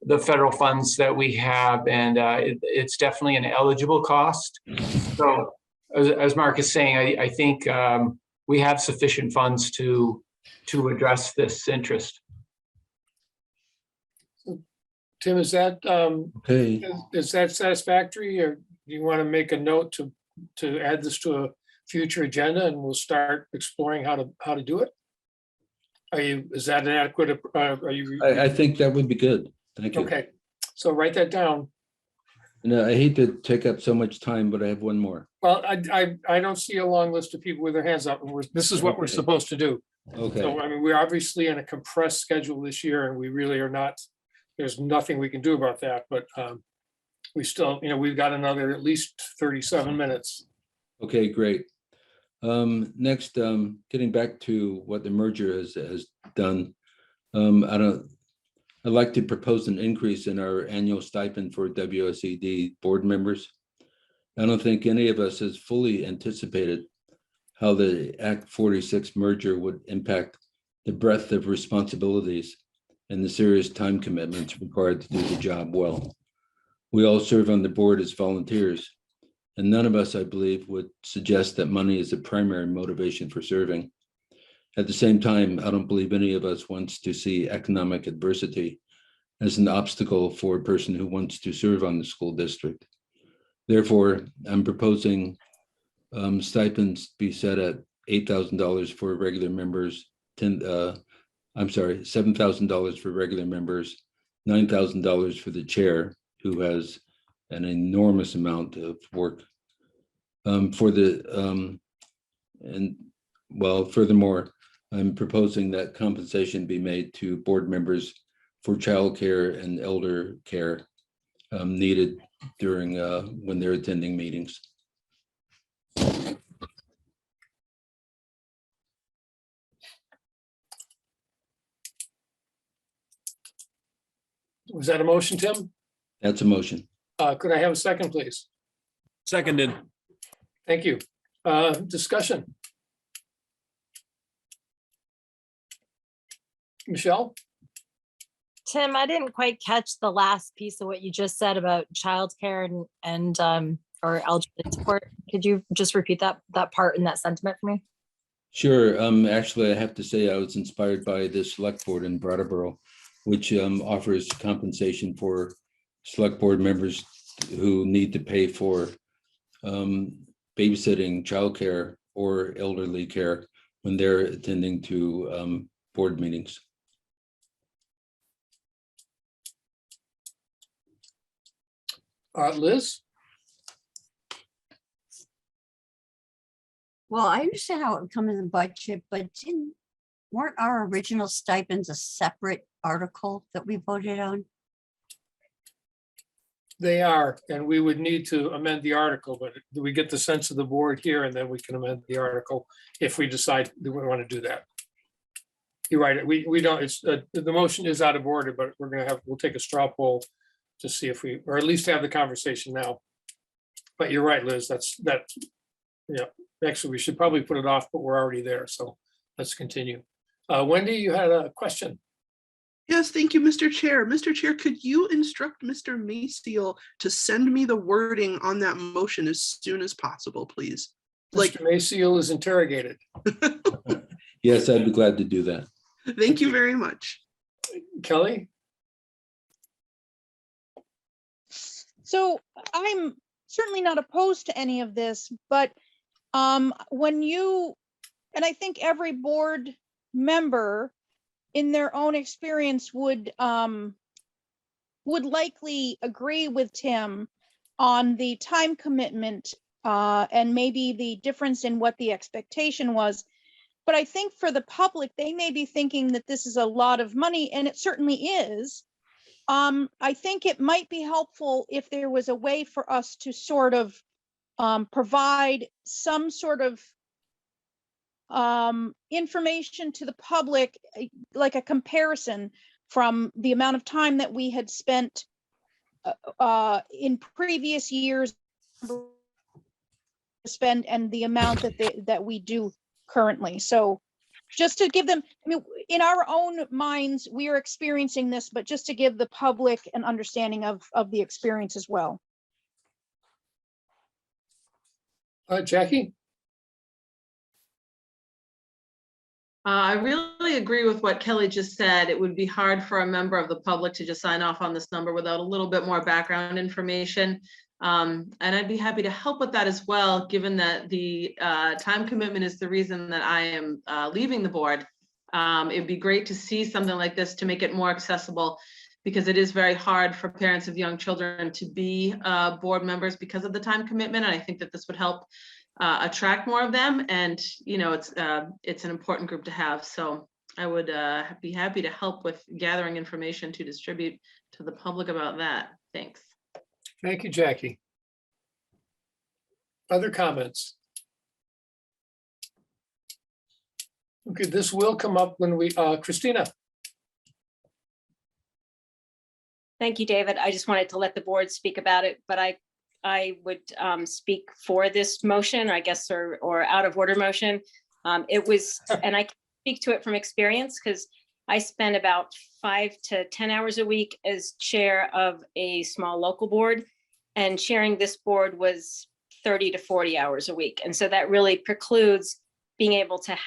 the federal funds that we have, and it's definitely an eligible cost. So as Mark is saying, I think we have sufficient funds to address this interest. Tim, is that Okay. is that satisfactory, or do you want to make a note to add this to a future agenda, and we'll start exploring how to do it? Is that an adequate? Are you? I think that would be good. Thank you. Okay, so write that down. No, I hate to take up so much time, but I have one more. Well, I don't see a long list of people with their hands up, and this is what we're supposed to do. Okay. So, I mean, we're obviously in a compressed schedule this year, and we really are not, there's nothing we can do about that, but we still, you know, we've got another at least 37 minutes. Okay, great. Next, getting back to what the merger has done, I'd like to propose an increase in our annual stipend for WSED board members. I don't think any of us has fully anticipated how the Act 46 merger would impact the breadth of responsibilities and the serious time commitments required to do the job well. We all serve on the board as volunteers, and none of us, I believe, would suggest that money is the primary motivation for serving. At the same time, I don't believe any of us wants to see economic adversity as an obstacle for a person who wants to serve on the school district. Therefore, I'm proposing stipends be set at $8,000 for regular members, $7,000 for regular members, $9,000 for the chair, who has an enormous amount of work. Furthermore, I'm proposing that compensation be made to board members for childcare and elder care needed during when they're attending meetings. Was that a motion, Tim? That's a motion. Could I have a second, please? Seconded. Thank you. Discussion. Michelle? Tim, I didn't quite catch the last piece of what you just said about childcare and or elderly support. Could you just repeat that part and that sentiment for me? Sure. Actually, I have to say I was inspired by the select board in Brattleboro, which offers compensation for select board members who need to pay for babysitting, childcare, or elderly care when they're attending to board meetings. Liz? Well, I understand how it would come in the budget, but weren't our original stipends a separate article that we voted on? They are, and we would need to amend the article, but we get the sense of the board here, and then we can amend the article if we decide that we want to do that. You're right. We don't, it's the motion is out of order, but we'll take a straw poll to see if we, or at least have the conversation now. But you're right, Liz, yeah, actually, we should probably put it off, but we're already there, so let's continue. Wendy, you had a question. Yes, thank you, Mr. Chair. Mr. Chair, could you instruct Mr. Mayseal to send me the wording on that motion as soon as possible, please? Mr. Mayseal is interrogated. Yes, I'd be glad to do that. Thank you very much. Kelly? So I'm certainly not opposed to any of this, but when you, and I think every board member in their own experience would likely agree with Tim on the time commitment and maybe the difference in what the expectation was. But I think for the public, they may be thinking that this is a lot of money, and it certainly is. I think it might be helpful if there was a way for us to sort of provide some sort of information to the public, like a comparison from the amount of time that we had spent in previous years spend and the amount that we do currently. So just to give them, I mean, in our own minds, we are experiencing this, but just to give the public an understanding of the experience as well. Jackie? I really agree with what Kelly just said. It would be hard for a member of the public to just sign off on this number without a little bit more background information. And I'd be happy to help with that as well, given that the time commitment is the reason that I am leaving the board. It'd be great to see something like this to make it more accessible, because it is very hard for parents of young children to be board members because of the time commitment. And I think that this would help attract more of them. And, you know, it's an important group to have. So I would be happy to help with gathering information to distribute to the public about that. Thanks. Thank you, Jackie. Other comments? Okay, this will come up when we, Christina. Thank you, David. I just wanted to let the board speak about it, but I would speak for this motion, I guess, or out of order motion. It was, and I can speak to it from experience because I spent about 5 to 10 hours a week as chair of a small local board, and chairing this board was 30 to 40 hours a week. And so that really precludes being able to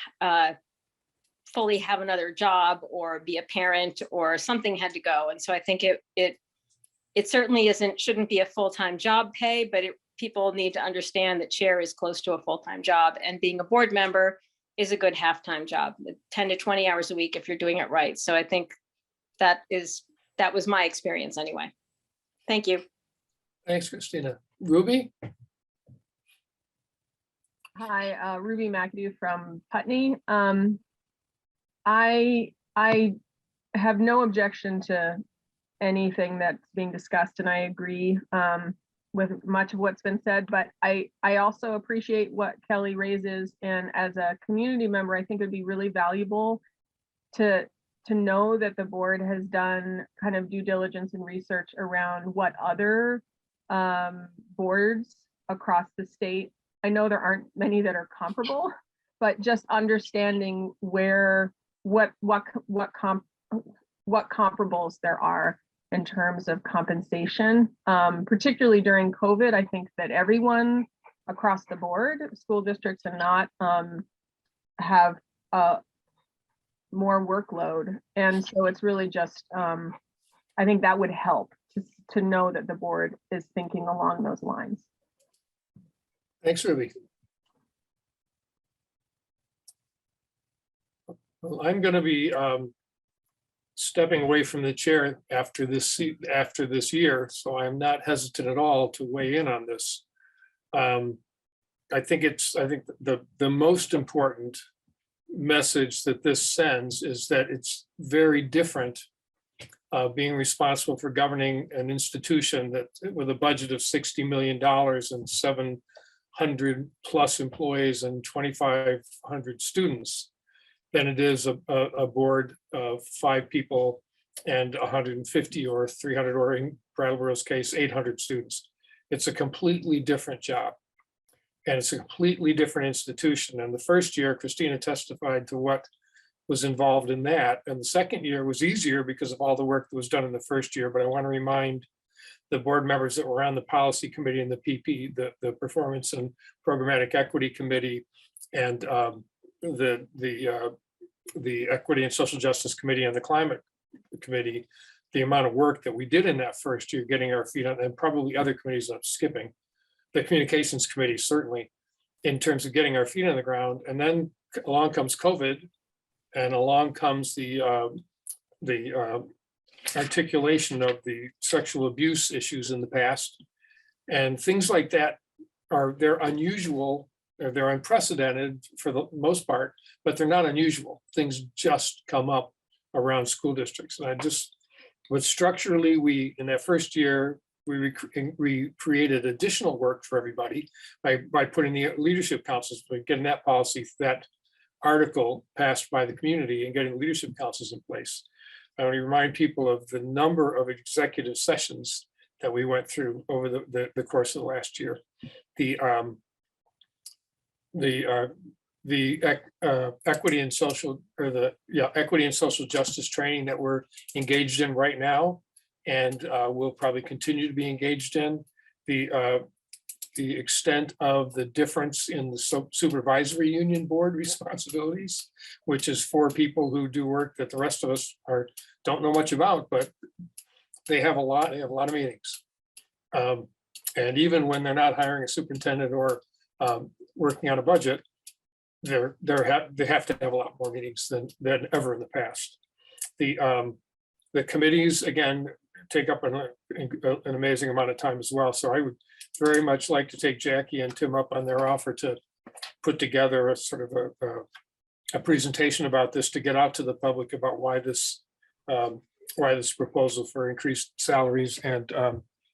fully have another job or be a parent or something had to go. And so I think it certainly shouldn't be a full-time job pay, but people need to understand that chair is close to a full-time job, and being a board member is a good half-time job, 10 to 20 hours a week if you're doing it right. So I think that was my experience anyway. Thank you. Thanks, Christina. Ruby? Hi, Ruby McAdoo from Putney. I have no objection to anything that's being discussed, and I agree with much of what's been said, but I also appreciate what Kelly raises, and as a community member, I think it would be really valuable to know that the board has done kind of due diligence and research around what other boards across the state. I know there aren't many that are comparable, but just understanding what comparables there are in terms of compensation, particularly during COVID. I think that everyone across the board, school districts and not, have more workload. And so it's really just, I think that would help to know that the board is thinking along those lines. Thanks, Ruby. Well, I'm going to be stepping away from the chair after this year, so I'm not hesitant at all to weigh in on this. I think the most important message that this sends is that it's very different being responsible for governing an institution that with a budget of $60 million and 700 plus employees and 2,500 students than it is a board of 5 people and 150 or 300, or in Brattleboro's case, 800 students. It's a completely different job, and it's a completely different institution. And the first year, Christina testified to what was involved in that. And the second year was easier because of all the work that was done in the first year. But I want to remind the board members that were on the policy committee and the PP, the Performance and Programmatic Equity Committee, and the Equity and Social Justice Committee and the Climate Committee, the amount of work that we did in that first year, getting our feet on, and probably other committees I'm skipping, the Communications Committee, certainly, in terms of getting our feet on the ground. And then along comes COVID, and along comes the articulation of the sexual abuse issues in the past. And things like that they're unusual, or they're unprecedented for the most part, but they're not unusual. Things just come up around school districts. And what structurally in that first year, we created additional work for everybody by putting the leadership councils, by getting that policy, that article passed by the community and getting leadership councils in place. I want to remind people of the number of executive sessions that we went through over the course of the last year. The equity and social, or the equity and social justice training that we're engaged in right now, and we'll probably continue to be engaged in. The extent of the difference in the supervisory union board responsibilities, which is for people who do work that the rest of us don't know much about, but they have a lot of meetings. And even when they're not hiring a superintendent or working on a budget, they have to have a lot more meetings than ever in the past. The committees, again, take up an amazing amount of time as well. So I would very much like to take Jackie and Tim up on their offer to put together a sort of a presentation about this, to get out to the public about why this proposal for increased salaries and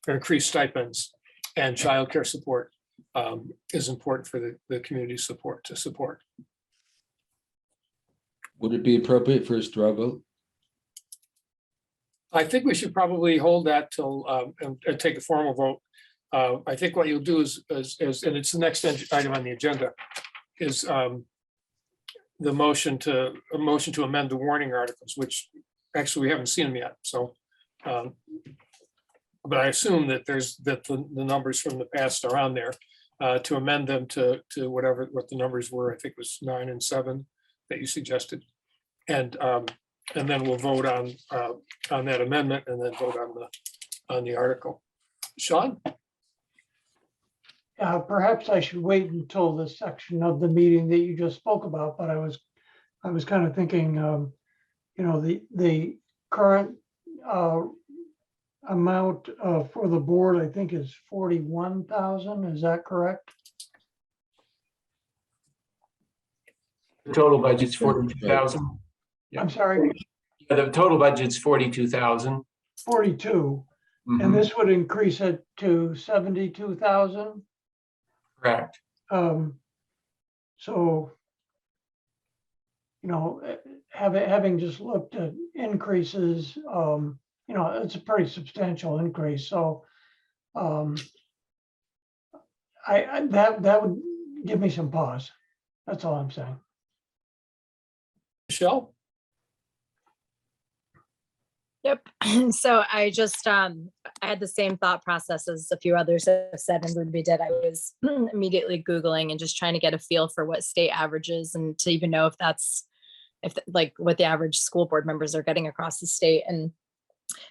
increased stipends and childcare support is important for the community to support. Would it be appropriate for a straw vote? I think we should probably hold that till and take a formal vote. I think what you'll do is and it's the next item on the agenda, is the motion to amend the warning articles, which actually we haven't seen them yet. So, but I assume that the numbers from the past are on there, to amend them to what the numbers were. I think it was 9 and 7 that you suggested, and then we'll vote on that amendment, and then vote on the article. Sean? Perhaps I should wait until the section of the meeting that you just spoke about, but I was kind of thinking, the current amount for the board, I think, is 41,000. Is that correct? The total budget's 42,000. I'm sorry, Yeah, the total budget's 42,000. 42. And this would increase it to 72,000. Correct. So, having just looked at increases, it's a pretty substantial increase. So, that would give me some pause. That's all I'm saying. Michelle? Yep. So I just, I had the same thought process as a few others have said and Ruby did. I was immediately Googling and just trying to get a feel for what state averages, and to even know like what the average school board members are getting across the state. And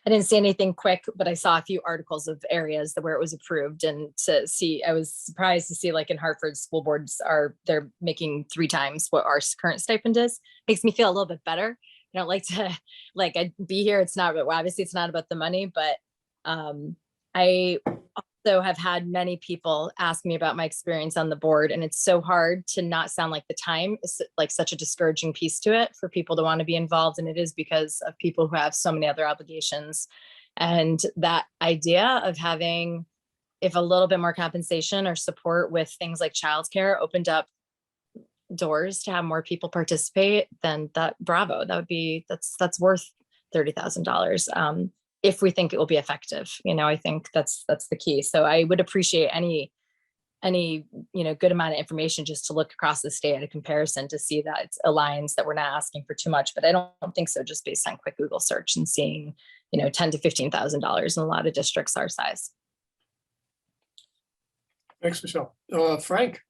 I didn't see anything quick, but I saw a few articles of areas where it was approved, and I was surprised to see, like in Hartford, school boards they're making 3 times what our current stipend is. Makes me feel a little bit better. I don't like to I'd be here. It's not, obviously it's not about the money, but I also have had many people ask me about my experience on the board, and it's so hard to not sound like the time is like such a discouraging piece to it for people to want to be involved. And it is because of people who have so many other obligations. And that idea of having, if a little bit more compensation or support with things like childcare opened up doors to have more people participate, then bravo, that's worth $30,000 if we think it will be effective. I think that's the key. So I would appreciate any good amount of information just to look across the state at a comparison to see that it aligns, that we're not asking for too much. But I don't think so, just based on quick Google search and seeing $10,000 to $15,000 in a lot of districts our size. Thanks, Michelle. Frank?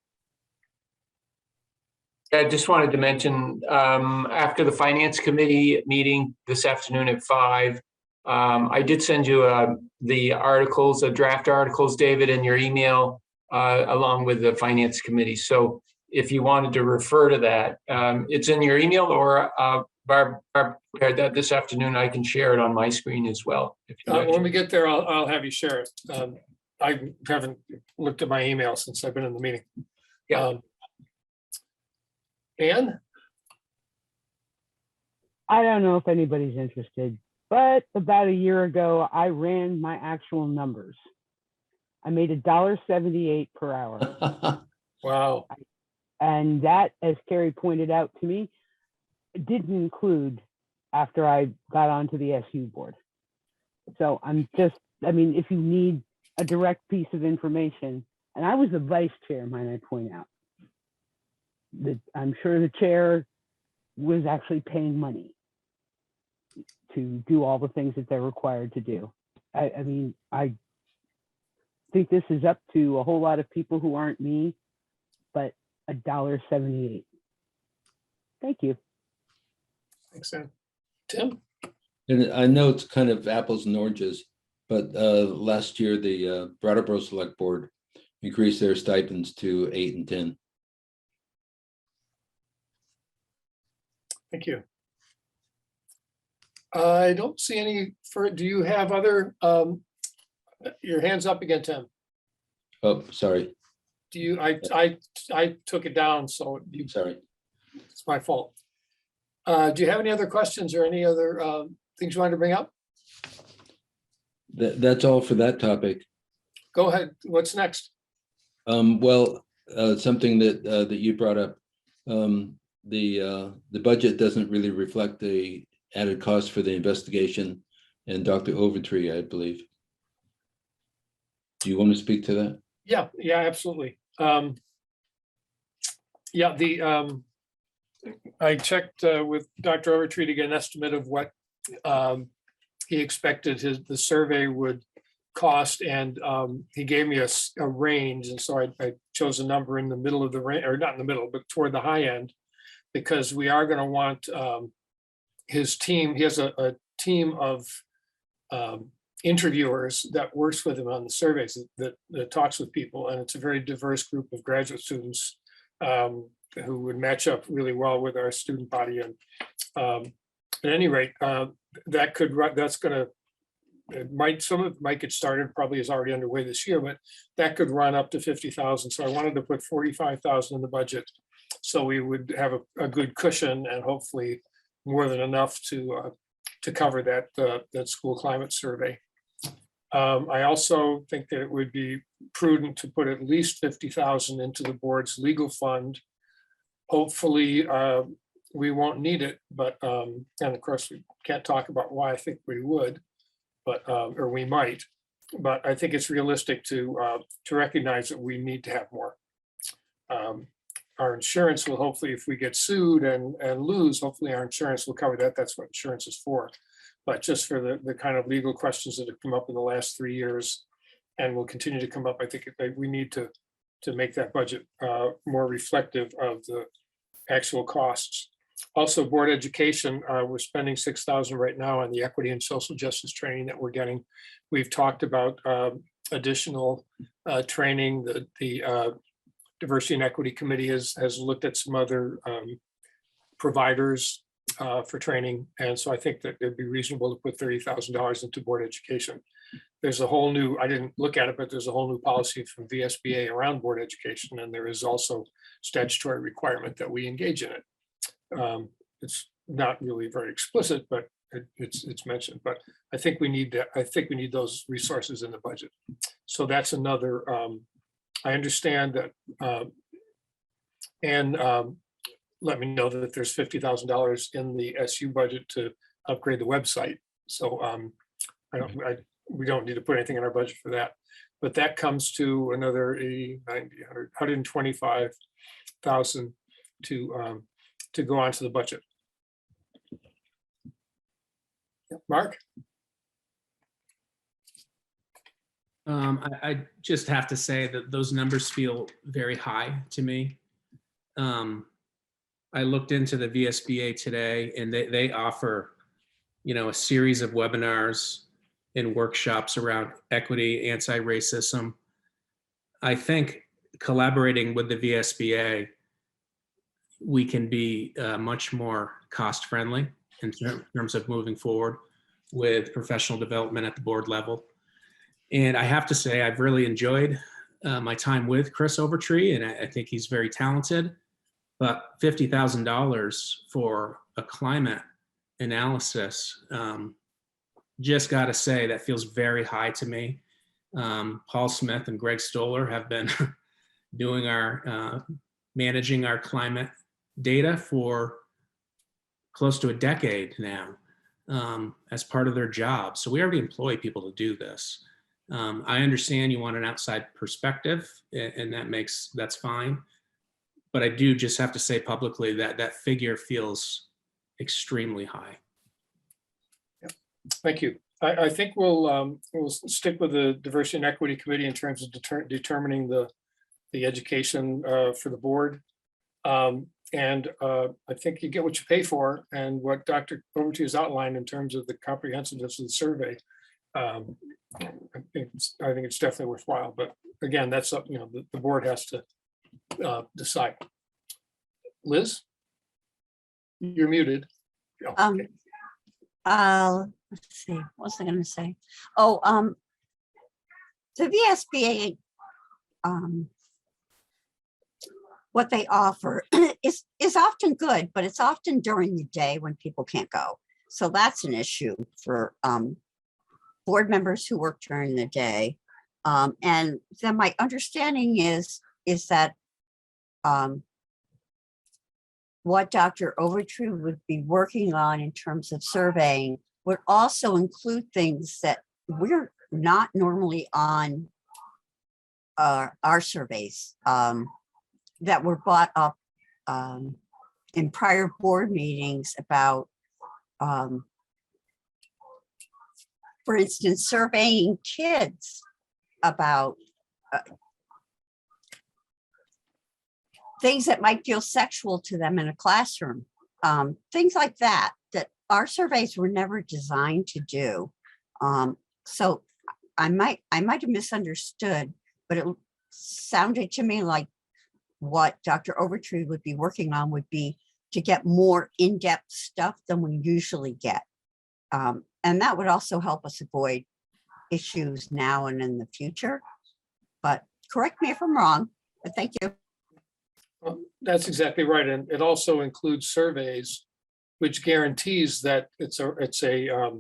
I just wanted to mention, after the Finance Committee meeting this afternoon at 5, I did send you the articles, the draft articles, David, in your email, along with the Finance Committee. So if you wanted to refer to that, it's in your email, or Barb prepared that this afternoon. I can share it on my screen as well. If you'd like When to. we get there, I'll have you share it. I haven't looked at my email since I've been in the meeting. Yeah. Anne? I don't know if anybody's interested, But about a year ago, I ran my actual numbers. I made $1.78 per hour. Wow. And that, as Carrie pointed out to me, didn't include after I got onto the SU board. So I'm just, I mean, if you need a direct piece of information, and I was the vice chair, might I point out, that I'm sure the chair was actually paying money to do all the things that they're required to do. I mean, I think this is up to a whole lot of people who aren't me, but $1.78. Thank you. Thanks, Sam. Tim? And I know it's kind of apples and oranges, but last year the Brattleboro Select Board increased their stipends to 8 and 10. Thank you. I don't see any, do you have other, your hand's up again, Tim. Oh, sorry. Do you, I took it down, so you, Sorry. it's my fault. Do you have any other questions or any other things you wanted to bring up? That's all for that topic. Go ahead. What's next? Well, something that you brought up, the budget doesn't really reflect the added cost for the investigation and Dr. Overtree, I believe. Do you want to speak to that? Yeah, absolutely. Yeah, I checked with Dr. Overtree to get an estimate of what he expected the survey would cost, and he gave me a range, and so I chose a number in the middle of the range, or not in the middle, but toward the high end, because we are going to want his team. He has a team of interviewers that works with him on the surveys, that talks with people, and it's a very diverse group of graduate students who would match up really well with our student body. And at any rate, that's going to, some of it might get started, probably is already underway this year, but that could run up to 50,000. So I wanted to put 45,000 in the budget, so we would have a good cushion and hopefully more than enough to cover that school climate survey. I also think that it would be prudent to put at least 50,000 into the board's legal fund. Hopefully, we won't need it, but and of course we can't talk about why I think we would, but or we might. But I think it's realistic to recognize that we need to have more. Our insurance will hopefully, if we get sued and lose, hopefully our insurance will cover that. That's what insurance is for. But just for the kind of legal questions that have come up in the last 3 years and will continue to come up, I think we need to make that budget more reflective of the actual costs. Also, board education, we're spending 6,000 right now on the equity and social justice training that we're getting. We've talked about additional training. The Diversity and Equity Committee has looked at some other providers for training. And so I think that it'd be reasonable to put $30,000 into board education. There's a whole new, I didn't look at it, but there's a whole new policy from VSBA around board education. And there is also statutory requirement that we engage in it. It's not really very explicit, but it's mentioned. But I think we need that. I think we need those resources in the budget. So that's another. I understand that, and let me know that there's $50,000 in the SU budget to upgrade the website. So we don't need to put anything in our budget for that. But that comes to another 80, 90, 100, 125,000 to go onto the budget. Mark? I just have to say that those numbers feel very high to me. I looked into the VSBA today, and they offer, a series of webinars and workshops around equity, anti-racism. I think collaborating with the VSBA, we can be much more cost-friendly in terms of moving forward with professional development at the board level. And I have to say, I've really enjoyed my time with Chris Overtree, and I think he's very talented. But $50,000 for a climate analysis just got to say that feels very high to me. Paul Smith and Greg Stoller have been doing our managing our climate data for close to a decade now as part of their job. So we already employ people to do this. I understand you want an outside perspective, and that's fine. But I do just have to say publicly that that figure feels extremely high. Thank you. I think we'll stick with the Diversity and Equity Committee in terms of determining the education for the board. And I think you get what you pay for, and what Dr. Overty has outlined in terms of the comprehensiveness of the survey. I think it's definitely worthwhile. But again, that's up, the board has to decide. Liz, you're muted. Oh, okay. Let's see, what was I going to say? Oh, the VSBA, what they offer is often good, but it's often during the day when people can't go. So that's an issue for board members who work during the day. And then my understanding is that what Dr. Overtrue would be working on in terms of surveying would also include things that we're not normally on our surveys that were brought up in prior board meetings about, for instance, surveying kids about things that might feel sexual to them in a classroom, things like that our surveys were never designed to do. So I might have misunderstood, but it sounded to me like what Dr. Overtree would be working on would be to get more in-depth stuff than we usually get. And that would also help us avoid issues now and in the future. But correct me if I'm wrong, but thank you. Well, that's exactly right. And it also includes surveys, which guarantees that it's a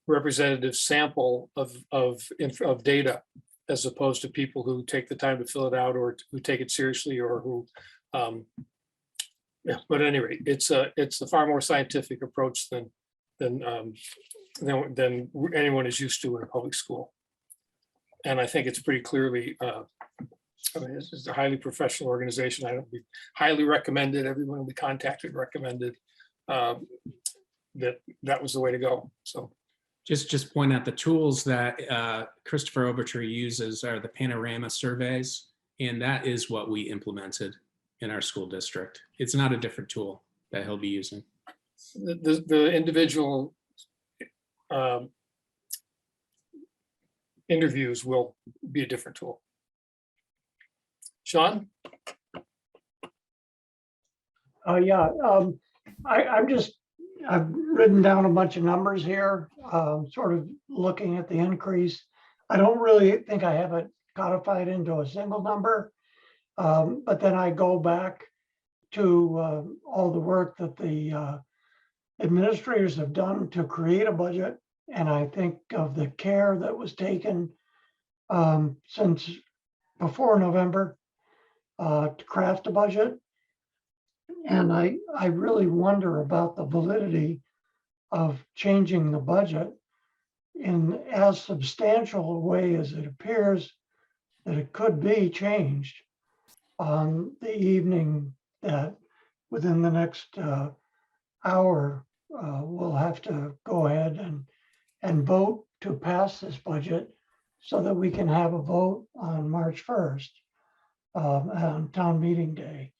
representative sample of data, as opposed to people who take the time to fill it out or who take it seriously or who, yeah. But at any rate, it's a far more scientific approach than anyone is used to in a public school. And I think it's pretty clearly, I mean, this is a highly professional organization. We highly recommended, everyone we contacted recommended that was the way to go. So just point out the tools that Christopher Overtree uses are the Panorama Surveys, and that is what we implemented in our school district. It's not a different tool that he'll be using. The individual interviews will be a different tool. Sean? Yeah, I've written down a bunch of numbers here, sort of looking at the increase. I don't really think I have it codified into a single number, but then I go back to all the work that the administrators have done to create a budget. And I think of the care that was taken since before November to craft a budget. And I really wonder about the validity of changing the budget in as substantial a way as it appears that it could be changed on the evening that within the next hour, we'll have to go ahead and vote to pass this budget so that we can have a vote on March 1st on town meeting day.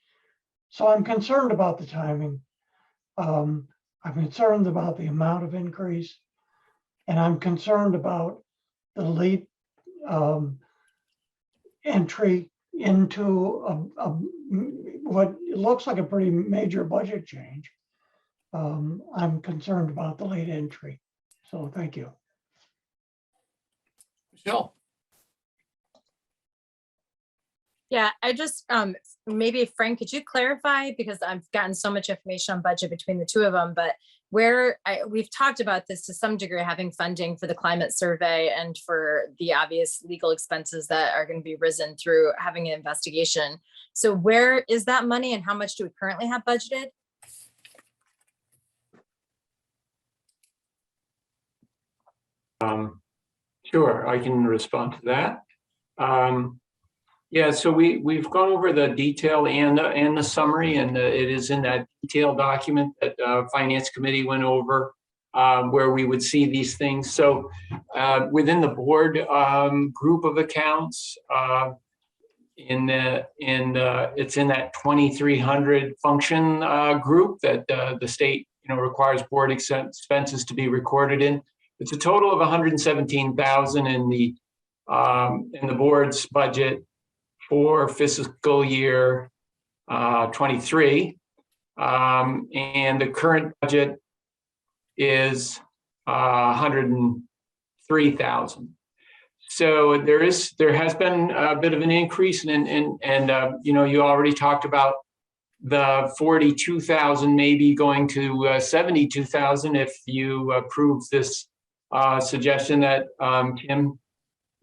So I'm concerned about the timing. I'm concerned about the amount of increase, and I'm concerned about the late entry into what looks like a pretty major budget change. I'm concerned about the late entry. So thank you. Michelle. Yeah, I just, maybe Frank, could you clarify, because I've gotten so much information on budget between the two of them, but we've talked about this to some degree, having funding for the climate survey and for the obvious legal expenses that are going to be risen through having an investigation. So where is that money and how much do we currently have budgeted? Sure, I can respond to that. Yeah, so we've gone over the detail and the summary, and it is in that detailed document that Finance Committee went over, where we would see these things. So within the board group of accounts, it's in that 2300 function group that the state requires board expenses to be recorded in. It's a total of 117,000 in the board's budget for fiscal year 23, and the current budget is 103,000. So there has been a bit of an increase, and you already talked about the 42,000 maybe going to 72,000 if you approve this suggestion that Tim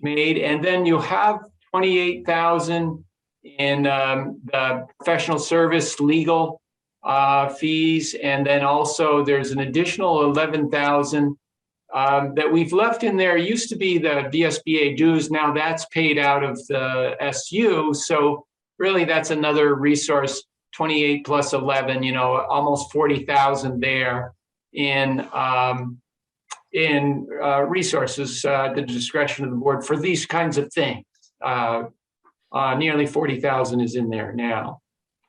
made, and then you have 28,000 in the professional service legal fees, and then also there's an additional 11,000 that we've left in there. It used to be the VSBA dues, now that's paid out of the SU, so really that's another resource, 28 plus 11, almost 40,000 there in resources at the discretion of the board for these kinds of things. Nearly 40,000 is in there now.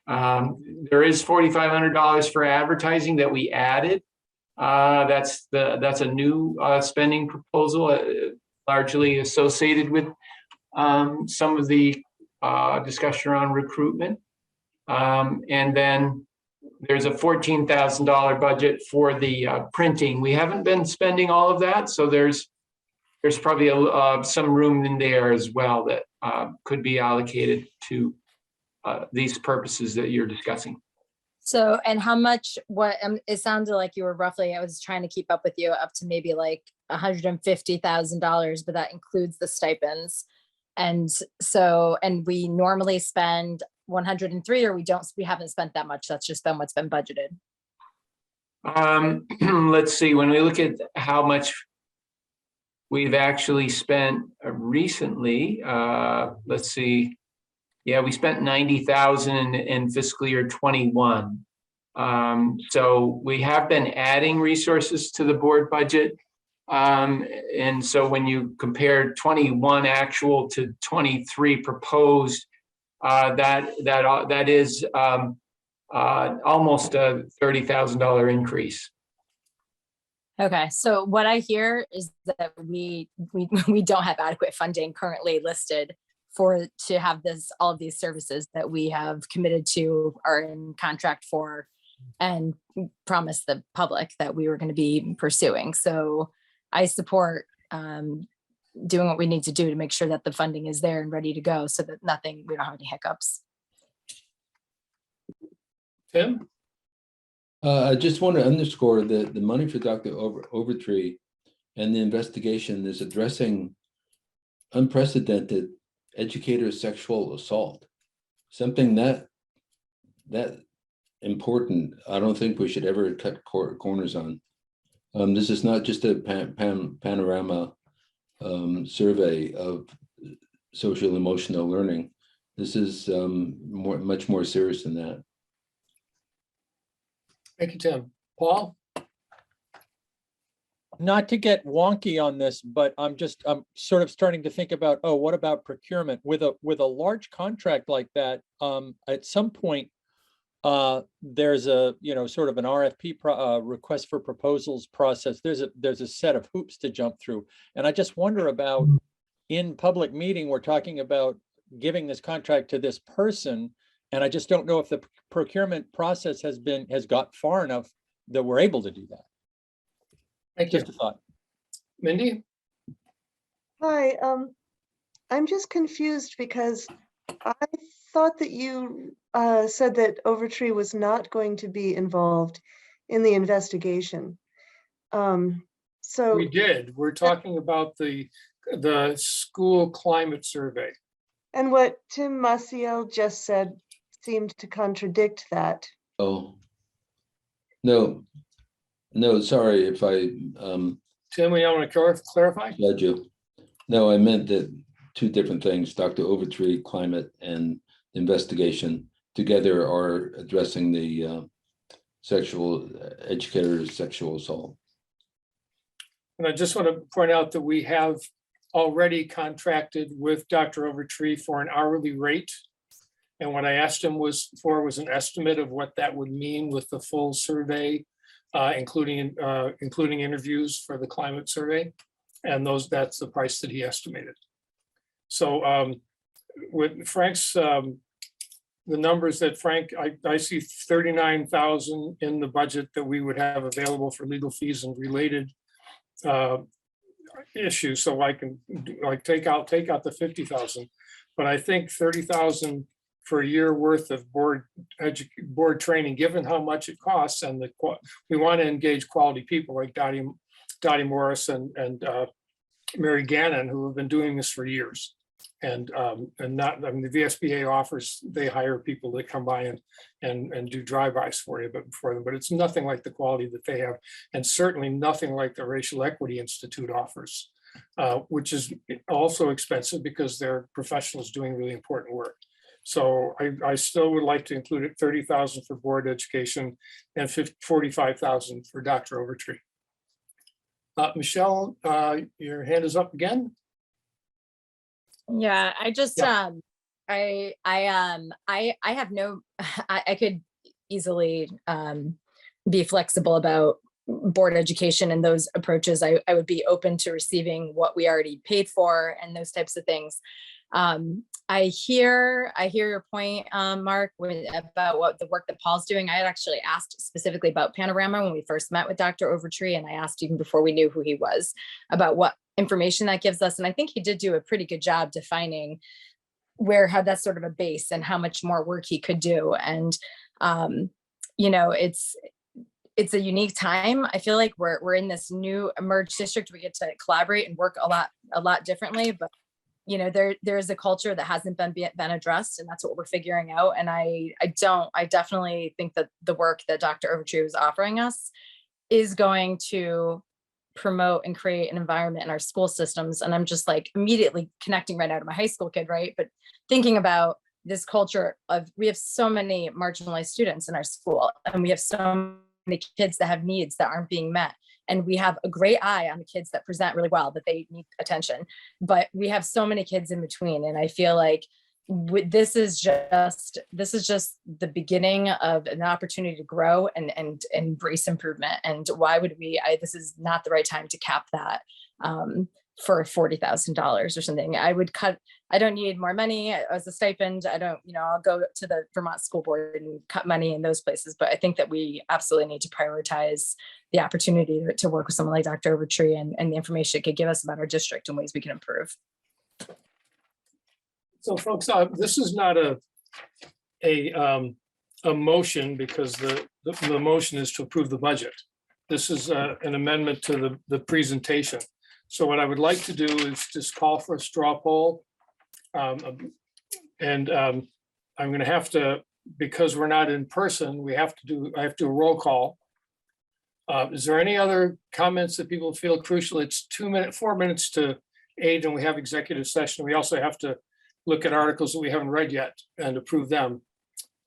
There is $4,500 for advertising that we added. That's a new spending proposal, largely associated with some of the discussion around recruitment. And then there's a $14,000 budget for the printing. We haven't been spending all of that, so there's probably some room in there as well that could be allocated to these purposes that you're discussing. So, and how much, it sounded like you were roughly, I was trying to keep up with you, up to maybe like $150,000, but that includes the stipends. And so, and we normally spend 103, or we haven't spent that much. That's just been what's been budgeted. Let's see, when we look at how much we've actually spent recently, let's see. Yeah, we spent 90,000 in fiscal year 21. So we have been adding resources to the board budget. And so when you compare 21 actual to 23 proposed, that is almost a $30,000 increase. Okay, so what I hear is that we don't have adequate funding currently listed to have all of these services that we have committed to, are in contract for, and promised the public that we were going to be pursuing. So I support doing what we need to do to make sure that the funding is there and ready to go, so that we don't have any hiccups. Tim? I just want to underscore that the money for Dr. Overtree and the investigation is addressing unprecedented educator sexual assault, something that important. I don't think we should ever cut corners on. This is not just a panorama survey of social emotional learning. This is much more serious than that. Thank you, Tim. Paul? Not to get wonky on this, but I'm sort of starting to think about, what about procurement with a large contract like that? At some point, there's a sort of an RFP request for proposals process. There's a set of hoops to jump through, and I just wonder about, in public meeting, we're talking about giving this contract to this person, and I just don't know if the procurement process has got far enough that we're able to do that. Thank you. Just a thought. Mindy? Hi, I'm just confused because I thought that you said that Overtree was not going to be involved in the investigation. So We did. We're talking about the school climate survey. and what Tim Maciel just said seemed to contradict that. Oh, no, no, sorry if I Tim, we want to clarify? led you. No, I meant that two different things, Dr. Overtree, climate and investigation together are addressing the sexual educators' sexual assault. And I just want to point out that we have already contracted with Dr. Overtree for an hourly rate. And what I asked him was an estimate of what that would mean with the full survey, including interviews for the climate survey. And that's the price that he estimated. So with Frank's, the numbers that Frank, I see 39,000 in the budget that we would have available for legal fees and related issues. So I can take out the 50,000, but I think 30,000 for a year worth of board training, given how much it costs, and we want to engage quality people like Dottie Morris and Mary Gannon, who have been doing this for years. And not, I mean, the VSBA offers, they hire people that come by and do drive-bys for them, but it's nothing like the quality that they have, and certainly nothing like the Racial Equity Institute offers, which is also expensive because they're professionals doing really important work. So I still would like to include it 30,000 for board education and 45,000 for Dr. Overtree. Michelle, your hand is up again. Yeah, I just, Yeah. I have no, I could easily be flexible about board education and those approaches. I would be open to receiving what we already paid for and those types of things. I hear your point, Mark, about what the work that Paul's doing. I had actually asked specifically about Panorama when we first met with Dr. Overtree, and I asked even before we knew who he was about what information that gives us. And I think he did do a pretty good job defining how that's sort of a base and how much more work he could do. And, you know, it's a unique time. I feel like we're in this new emerged district. We get to collaborate and work a lot differently, but you know, there is a culture that hasn't been addressed, and that's what we're figuring out. And I definitely think that the work that Dr. Overtree was offering us is going to promote and create an environment in our school systems. And I'm just like immediately connecting right out of my high school kid, right? But thinking about this culture of, we have so many marginalized students in our school, and we have so many kids that have needs that aren't being met. And we have a great eye on the kids that present really well, that they need attention, but we have so many kids in between. And I feel like this is just the beginning of an opportunity to grow and embrace improvement. And why would this is not the right time to cap that for $40,000 or something. I don't need more money as a stipend. I'll go to the Vermont School Board and cut money in those places. But I think that we absolutely need to prioritize the opportunity to work with someone like Dr. Overtree and the information it could give us about our district and ways we can improve. So folks, this is not a motion, because the motion is to approve the budget. This is an amendment to the presentation. So what I would like to do is just call for a straw poll. I'm going to have to, because we're not in person, I have to do a roll call. Is there any other comments that people feel crucial? It's 4 minutes to 8, and we have executive session. We also have to look at articles that we haven't read yet and approve them.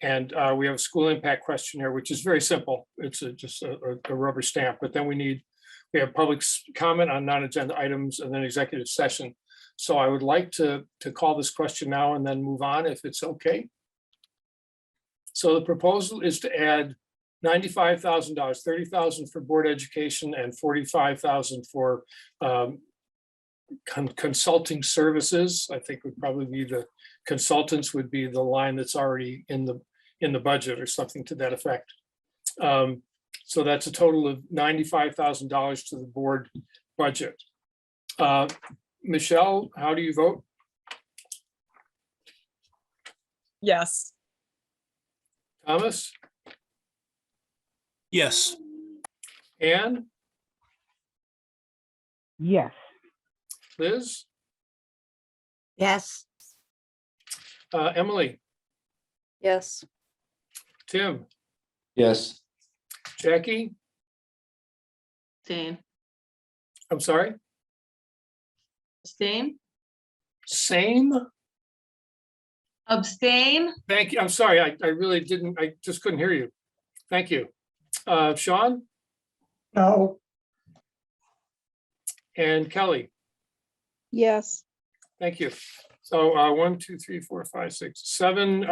And we have a school impact questionnaire, which is very simple. It's just a rubber stamp, but then we have public comment on non-agenda items and then executive session. So I would like to call this question now and then move on, if it's okay. So the proposal is to add $95,000, $30,000 for board education and $45,000 for consulting services. I think would probably be the consultants would be the line that's already in the budget or something to that effect. So that's a total of $95,000 to the board budget. Michelle, how do you vote? Yes. Thomas, Yes. Anne, Yes. Liz, Yes. Emily, Yes. Tim, Yes. Jackie, Abstain. I'm sorry, Abstain. same. Abstain. Thank you. I'm sorry. I really didn't, I just couldn't hear you. Thank you. Sean No, and Kelly, Yes. thank you. So 1, 2, 3, 4, 5, 6, 7,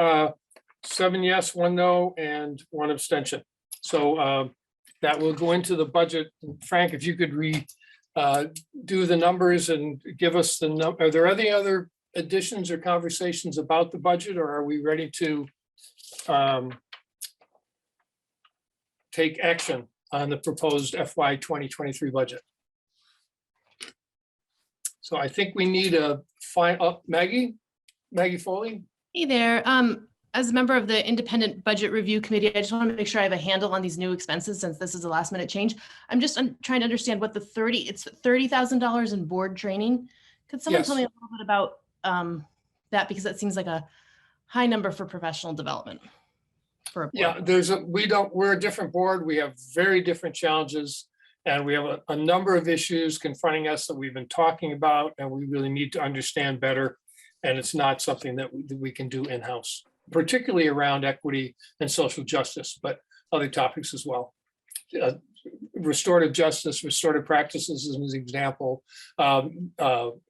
7 yes, 1 no, and 1 abstention. So that will go into the budget. Frank, if you could do the numbers and give us the number. Are there any other additions or conversations about the budget, or are we ready to take action on the proposed FY 2023 budget? So I think we need a Maggie Foley. Hey there. As a member of the Independent Budget Review Committee, I just want to make sure I have a handle on these new expenses since this is a last minute change. I'm just trying to understand what it's $30,000 in board training. Could someone tell me a little bit about that, because that seems like a high number for professional development. Yeah, we're a different board. We have very different challenges, and we have a number of issues confronting us that we've been talking about, and we really need to understand better. And it's not something that we can do in-house, particularly around equity and social justice, but other topics as well. Restorative justice, restorative practices as an example. Well,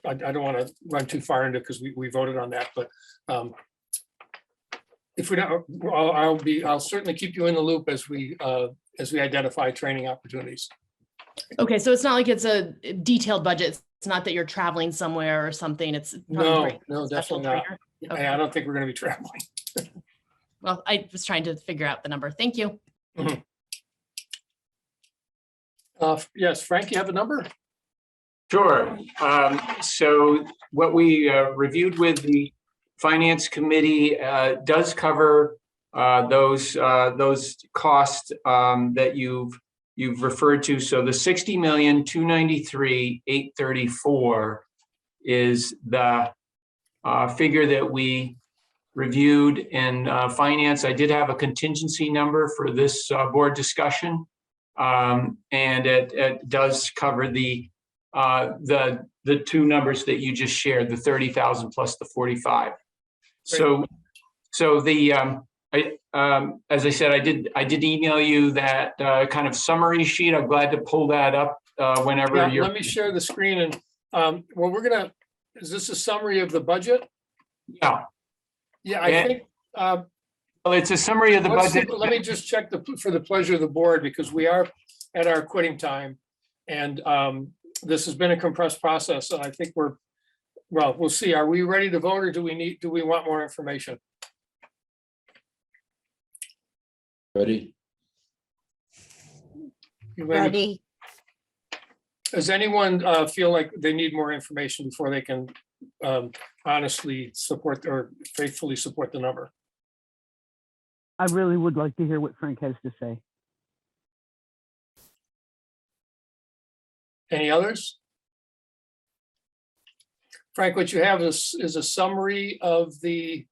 I don't want to run too far into, because we voted on that, but if we don't, I'll certainly keep you in the loop as we identify training opportunities. Okay, so it's not like it's a detailed budget. It's not that you're traveling somewhere or something. It's No, special definitely not. trainer? Okay. I don't think we're going to be traveling. Well, I was trying to figure out the number. Thank you. Mhm. Yes, Frank, you have a number? Sure. So what we reviewed with the Finance Committee does cover those costs that you've referred to. So the $60,293,834 is the figure that we reviewed in finance. I did have a contingency number for this board discussion, and it does cover the two numbers that you just shared, the 30,000 plus the 45. So the as I said, I did email you that kind of summary sheet. I'm glad to pull that up whenever you're. Let me share the screen, and well, is this a summary of the budget? Yeah. Yeah, I think. Well, it's a summary of the budget. Let me just check for the pleasure of the board, because we are at our quitting time, and this has been a compressed process, and I think we'll see. Are we ready to vote, or do we want more information? Ready? You ready? Ready. Does anyone feel like they need more information before they can honestly support or faithfully support the number? I really would like to hear what Frank has to say. Any others? Frank, what you have is a summary of the.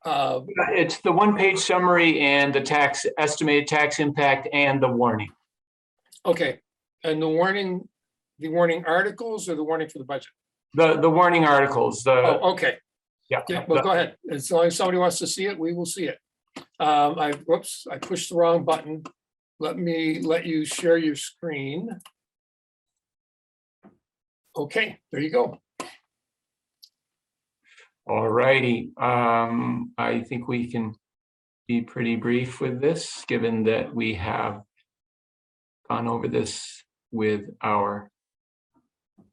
It's the one-page summary and the estimated tax impact and the warning. Okay, and the warning articles, or the warning for the budget? The warning articles. Okay. Yeah. Well, go ahead. As long as somebody wants to see it, we will see it. I pushed the wrong button. Let me let you share your screen. Okay, there you go. All righty. I think we can be pretty brief with this, given that we have gone over this with our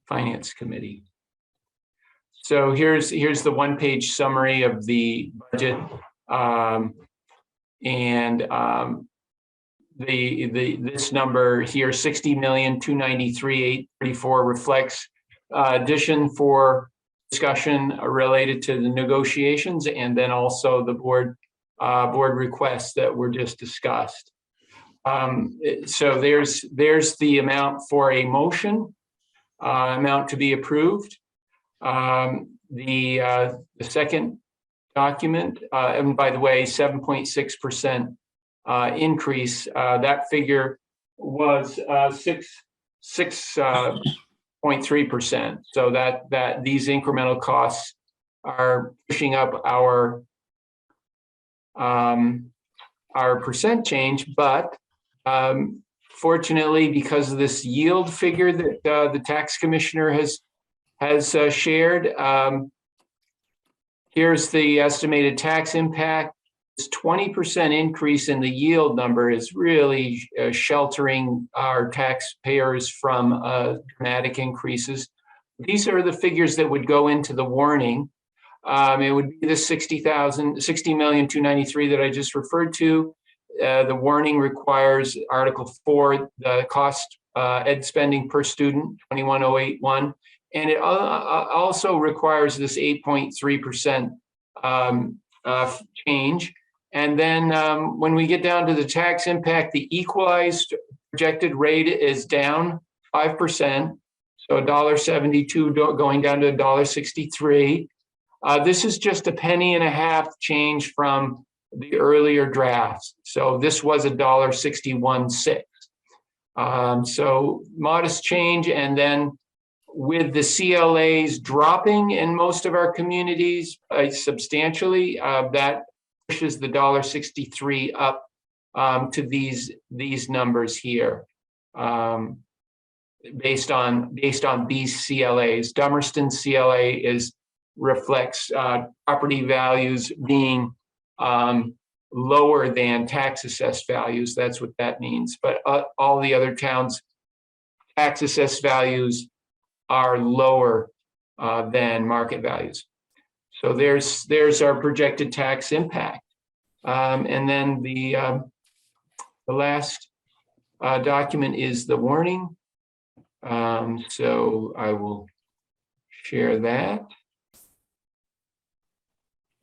Finance Committee. So here's the one-page summary of the budget, this number here, $60,293,834, reflects addition for discussion related to the negotiations, and then also the board requests that were just discussed. So there's the amount for a motion, amount to be approved. The second document, and by the way, 7.6% increase. That figure was 6.3%. So that these incremental costs are pushing up our percent change, but fortunately, because of this yield figure that the tax commissioner has shared, here's the estimated tax impact. This 20% increase in the yield number is really sheltering our taxpayers from dramatic increases. These are the figures that would go into the warning. It would be the 60,293,000 that I just referred to. The warning requires Article 4, the cost ed spending per student, 21,081. And it also requires this 8.3% change. And then when we get down to the tax impact, the equalized projected rate is down 5%. So $1.72 going down to $1.63. This is just a penny and a half change from the earlier drafts. So this was $1.61.6. So modest change. And then with the CLAs dropping in most of our communities substantially, that pushes the $1.63 up to these numbers here, based on these CLAs. Dummerston CLA reflects property values being lower than tax assessed values. That's what that means. But all the other towns' tax assessed values are lower than market values. So there's our projected tax impact. And then the last document is the warning. So I will share that.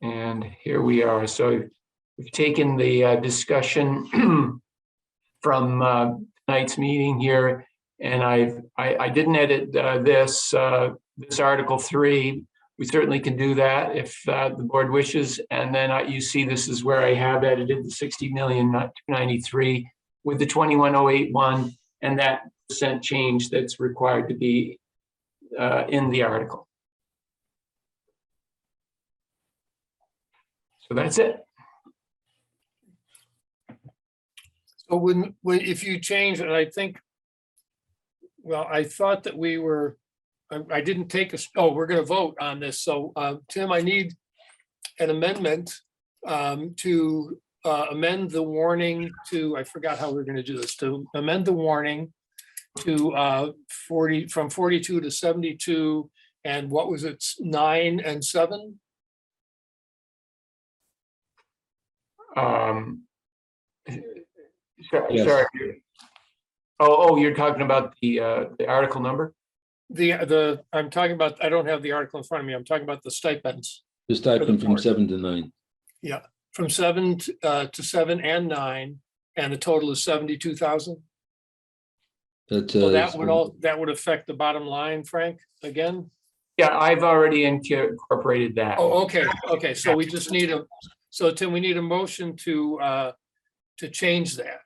And here we are. So we've taken the discussion from tonight's meeting here, and I didn't edit this Article 3. We certainly can do that if the board wishes. And then you see this is where I have edited the 60,293,000 with the 21,081 and that percent change that's required to be in the article. So that's it. So when if you change it, I think, well, I thought that we were, I didn't take we're going to vote on this. So Tim, I need an amendment to amend the warning to, I forgot how we're going to do this, to amend the warning to from 42 to 72, and what was it, 9 and 7? Yes. Sorry. Oh, you're talking about the article number? I'm talking about, I don't have the article in front of me. I'm talking about the stipends. The stipend from 7 to 9. Yeah, from 7 to 7 and 9, and the total is 72,000. So that would affect the bottom line, Frank, again? Yeah, I've already incorporated that. Oh, okay. Okay, so we just need Tim, we need a motion to change that.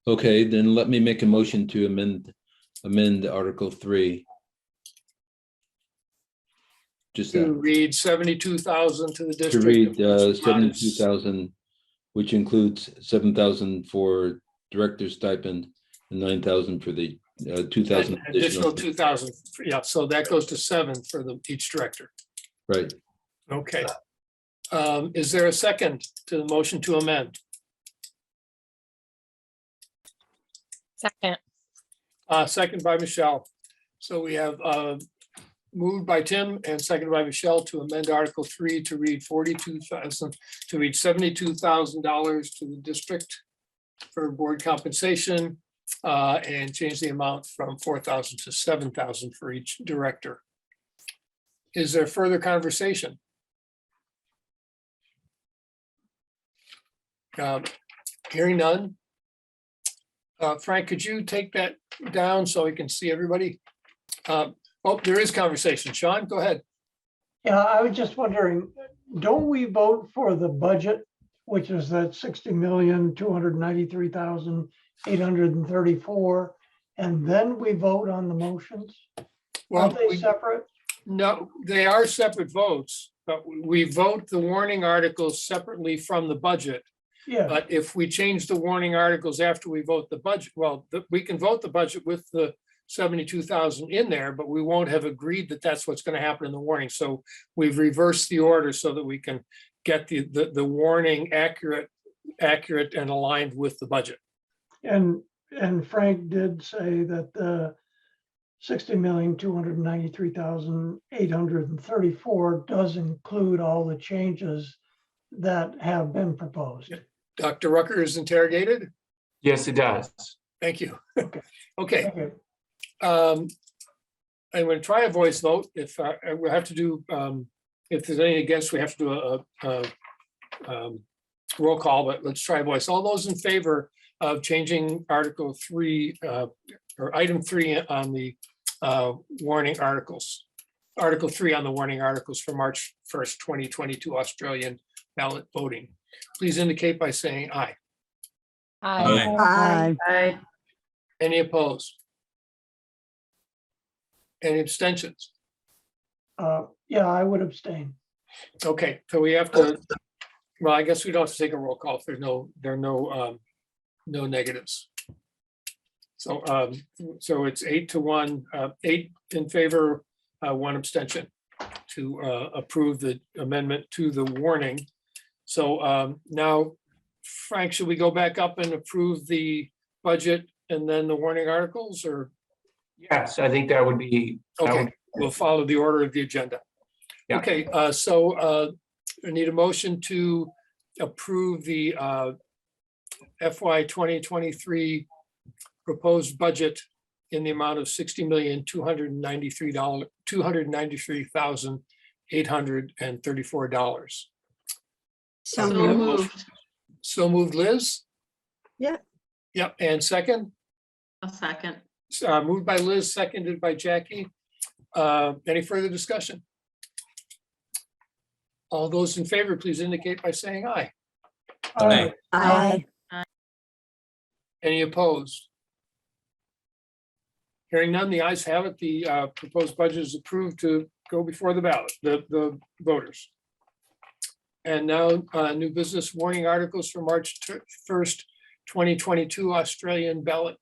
Okay, then let me make a motion to amend Article 3. Just to read 72,000 to the district. To read 72,000, which includes 7,000 for director's stipend and 9,000 for the 2,000 additional 2,000. Yeah, so that goes to 7 for each director. Right. Okay. Is there a second to the motion to amend? Second. Second by Michelle. So we have moved by Tim and seconded by Michelle to amend Article 3 to read 42,000 to read $72,000 to the district for board compensation, and change the amount from 4,000 to 7,000 for each director. Is there further conversation? Hearing none. Frank, could you take that down so we can see everybody? Oh, there is conversation. Sean, go ahead. Yeah, I was just wondering, don't we vote for the budget, which is that 60,293,834, and then we vote on the motions? Well, Aren't they separate? No, they are separate votes, but we vote the warning articles separately from the budget. Yeah. But if we change the warning articles after we vote the budget, well, we can vote the budget with the 72,000 in there, but we won't have agreed that that's what's going to happen in the warning. So we've reversed the order so that we can get the warning accurate and aligned with the budget. And Frank did say that the 60,293,834 does include all the changes that have been proposed. Dr. Rucker is interrogated. Yes, it does. Thank you. Okay. I'm going to try a voice vote. If we have to do, if there's any against, we have to do a roll call, but let's try a voice. All those in favor of changing Article 3 or Item 3 on the warning articles, Article 3 on the warning articles for March 1st, 2022 Australian ballot voting, please indicate by saying aye. Aye. Aye. Any opposed? Any abstentions? Yeah, I would abstain. Okay, so we have to, well, I guess we don't have to take a roll call if there are no negatives. So so it's 8-1, 8 in favor, 1 abstention to approve the amendment to the warning. So now, Frank, should we go back up and approve the budget and then the warning articles, or? Yes, I think that would be. Okay, we'll follow the order of the agenda. Yeah. Okay, so I need a motion to approve the FY 2023 proposed budget in the amount of $60,293,834. So moved. So moved, Liz? Yeah. Yep, and second? A second. Moved by Liz, seconded by Jackie. Any further discussion? All those in favor, please indicate by saying aye. Aye. Aye. Any opposed? Hearing none, the ayes have it. The proposed budget is approved to go before the ballot, the voters. And now, new business warning articles for March 1st, 2022 Australian ballot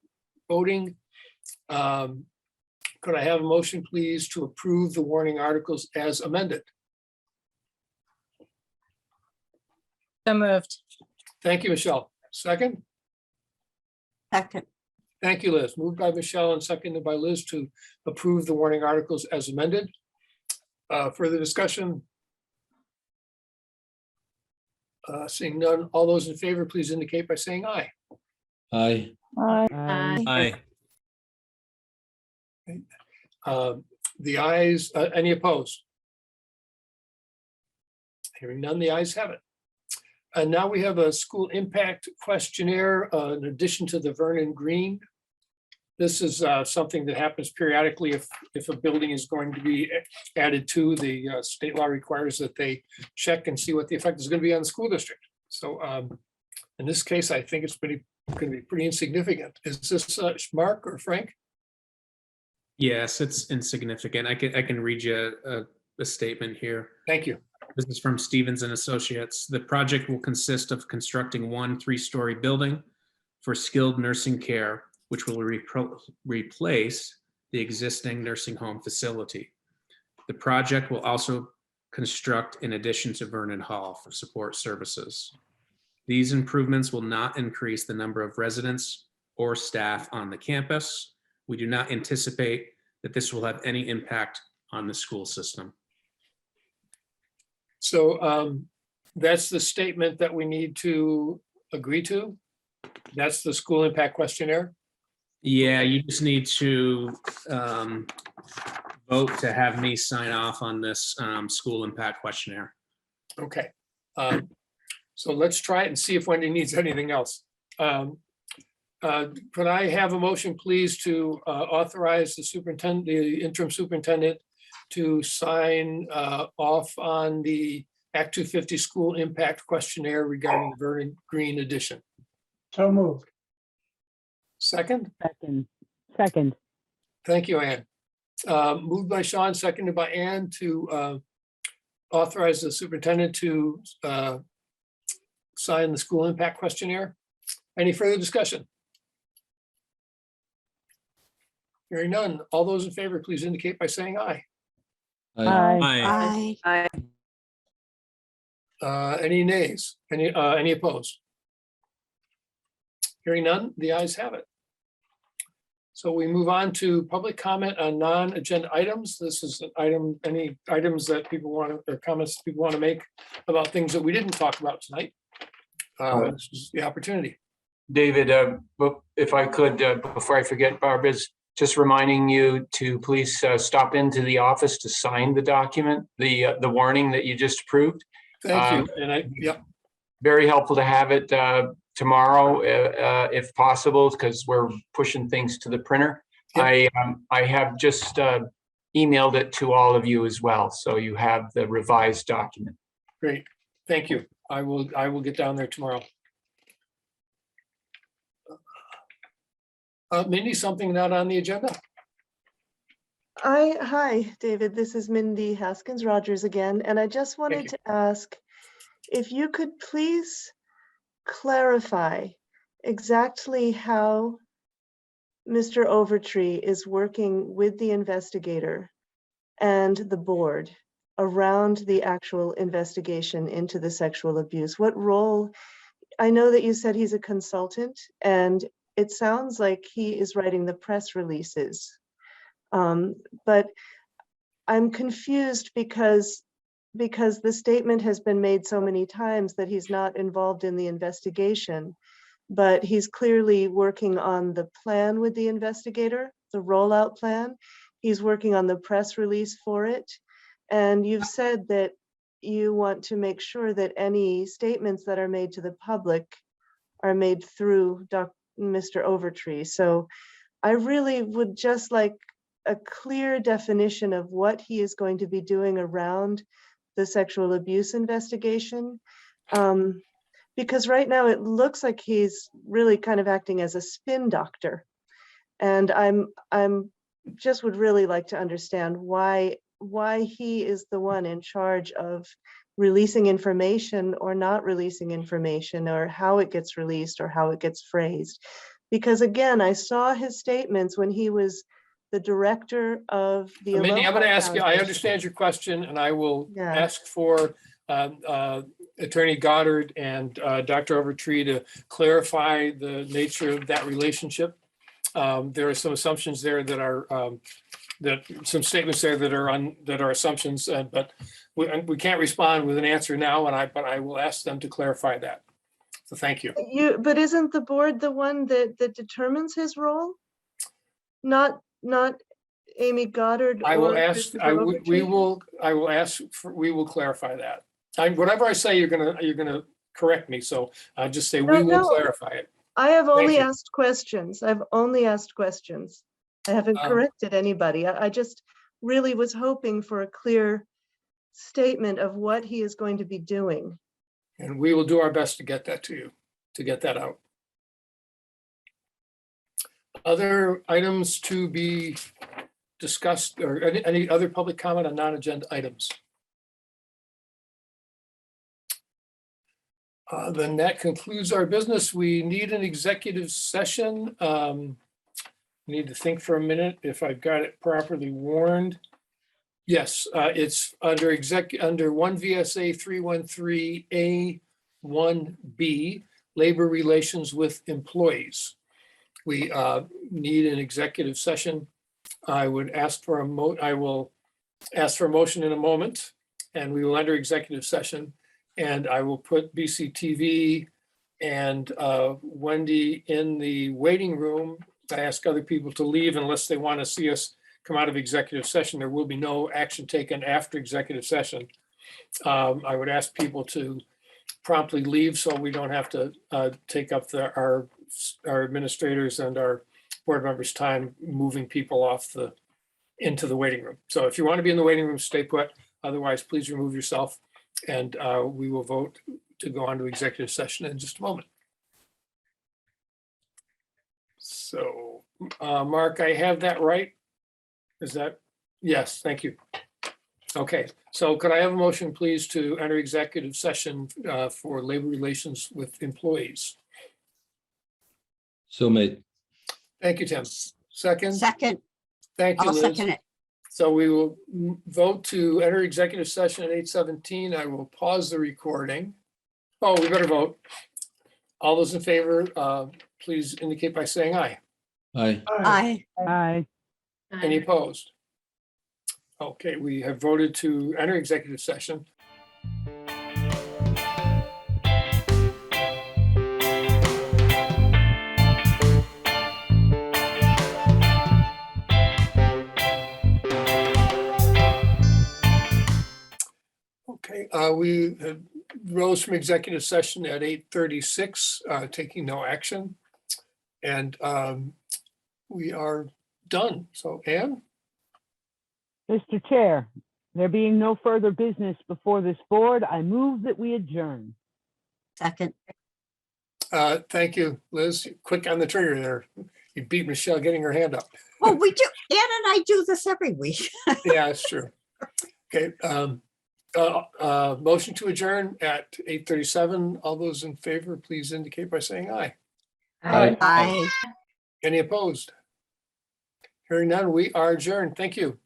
voting. Could I have a motion, please, to approve the warning articles as amended? So moved. Thank you, Michelle. Second? Second. Thank you, Liz. Moved by Michelle and seconded by Liz to approve the warning articles as amended. Further discussion? Seeing none, all those in favor, please indicate by saying aye. Aye. Aye. The ayes, any opposed? Hearing none, the ayes have it. And now we have a school impact questionnaire in addition to the Vernon Green. This is something that happens periodically if a building is going to be added to, the state law requires that they check and see what the effect is going to be on the school district. So in this case, I think it's going to be pretty insignificant. Is this Mark or Frank? Yes, it's insignificant. I can read you a statement here. Thank you. This is from Stevens and Associates. The project will consist of constructing 1 3-story building for skilled nursing care, which will replace the existing nursing home facility. The project will also construct an addition to Vernon Hall for support services. These improvements will not increase the number of residents or staff on the campus. We do not anticipate that this will have any impact on the school system. So that's the statement that we need to agree to. That's the school impact questionnaire. Yeah, you just need to vote to have me sign off on this school impact questionnaire. Okay. So let's try it and see if Wendy needs anything else. Could I have a motion, please, to authorize the superintendent, the interim superintendent, to sign off on the Act 250 school impact questionnaire regarding the Vernon Green edition? So moved. Second? Second. Thank you, Ann. Moved by Sean, seconded by Ann to authorize the superintendent to sign the school impact questionnaire. Any further discussion? Hearing none. All those in favor, please indicate by saying aye. Aye. Aye. Any nays? Any opposed? Hearing none, the ayes have it. So we move on to public comment on non-agenda items. This is an item, any items that people want to, or comments people want to make about things that we didn't talk about tonight. This is the opportunity. David, if I could, before I forget, Barbara's just reminding you to please stop into the office to sign the document, the warning that you just approved. Thank you. And very helpful to have it tomorrow, if possible, because we're pushing things to the printer. Yep. I have just emailed it to all of you as well, so you have the revised document. Great, thank you. I will get down there tomorrow. Mindy, something not on the agenda? Hi, David. This is Mindy Haskins Rogers again, and I just wanted to ask if you could please clarify exactly how Mr. Overtree is working with the investigator and the board around the actual investigation into the sexual abuse. What role? I know that you said he's a consultant, and it sounds like he is writing the press releases. But I'm confused because the statement has been made so many times that he's not involved in the investigation, but he's clearly working on the plan with the investigator, the rollout plan. He's working on the press release for it. And you've said that you want to make sure that any statements that are made to the public are made through Mr. Overtree. So I really would just like a clear definition of what he is going to be doing around the sexual abuse investigation. Because right now it looks like he's really kind of acting as a spin doctor. And I'm just would really like to understand why he is the one in charge of releasing information or not releasing information, or how it gets released or how it gets phrased. Because again, I saw his statements when he was the director of the Mindy, I'm going to ask you, I understand your question, and I will ask for Attorney Goddard and Dr. Overtree to clarify the nature of that relationship. There are some assumptions there that are some statements there that are assumptions, but we can't respond with an answer now, but I will ask them to clarify that. So thank you. But isn't the board the one that determines his role? Not Amy Goddard? I will ask. We will clarify that. Whatever I say, you're gonna correct me. So I'll just say we will clarify it. I have only asked questions. I've only asked questions. I haven't corrected anybody. I just really was hoping for a clear statement of what he is going to be doing. And we will do our best to get that to you, to get that out. Other items to be discussed, or any other public comment on non-agenda items? Then that concludes our business. We need an executive session. Need to think for a minute if I've got it properly warned. Yes, it's under 1 VSA 313A1B, labor relations with employees. We need an executive session. I would ask for I will ask for a motion in a moment, and we will enter executive session. And I will put BCTV and Wendy in the waiting room. I ask other people to leave unless they want to see us come out of executive session. There will be no action taken after executive session. I would ask people to promptly leave so we don't have to take up our administrators and our board members' time moving people into the waiting room. So if you want to be in the waiting room, stay put. Otherwise, please remove yourself, and we will vote to go on to executive session in just a moment. So, Mark, I have that right? Is that, yes, thank you. Okay, so could I have a motion, please, to enter executive session for labor relations with employees? So made. Thank you, Tim. Second? Second, Thank you, I'll Liz. second it. So we will vote to enter executive session at 8:17. I will pause the recording. Oh, we better vote. All those in favor, please indicate by saying aye. Aye. Aye. Aye. Any opposed? Okay, we have voted to enter executive session. Okay, we rose from executive session at 8:36, taking no action. And we are done. So Ann? Mr. Chair, there being no further business before this board, I move that we adjourn. Second. Thank you, Liz. Quick on the trigger there. You beat Michelle getting her hand up. Well, we do, Ann and I do this every week. Yeah, it's true. Okay. Motion to adjourn at 8:37. All those in favor, please indicate by saying aye. Aye. Aye. Any opposed? Hearing none, we are adjourned. Thank you.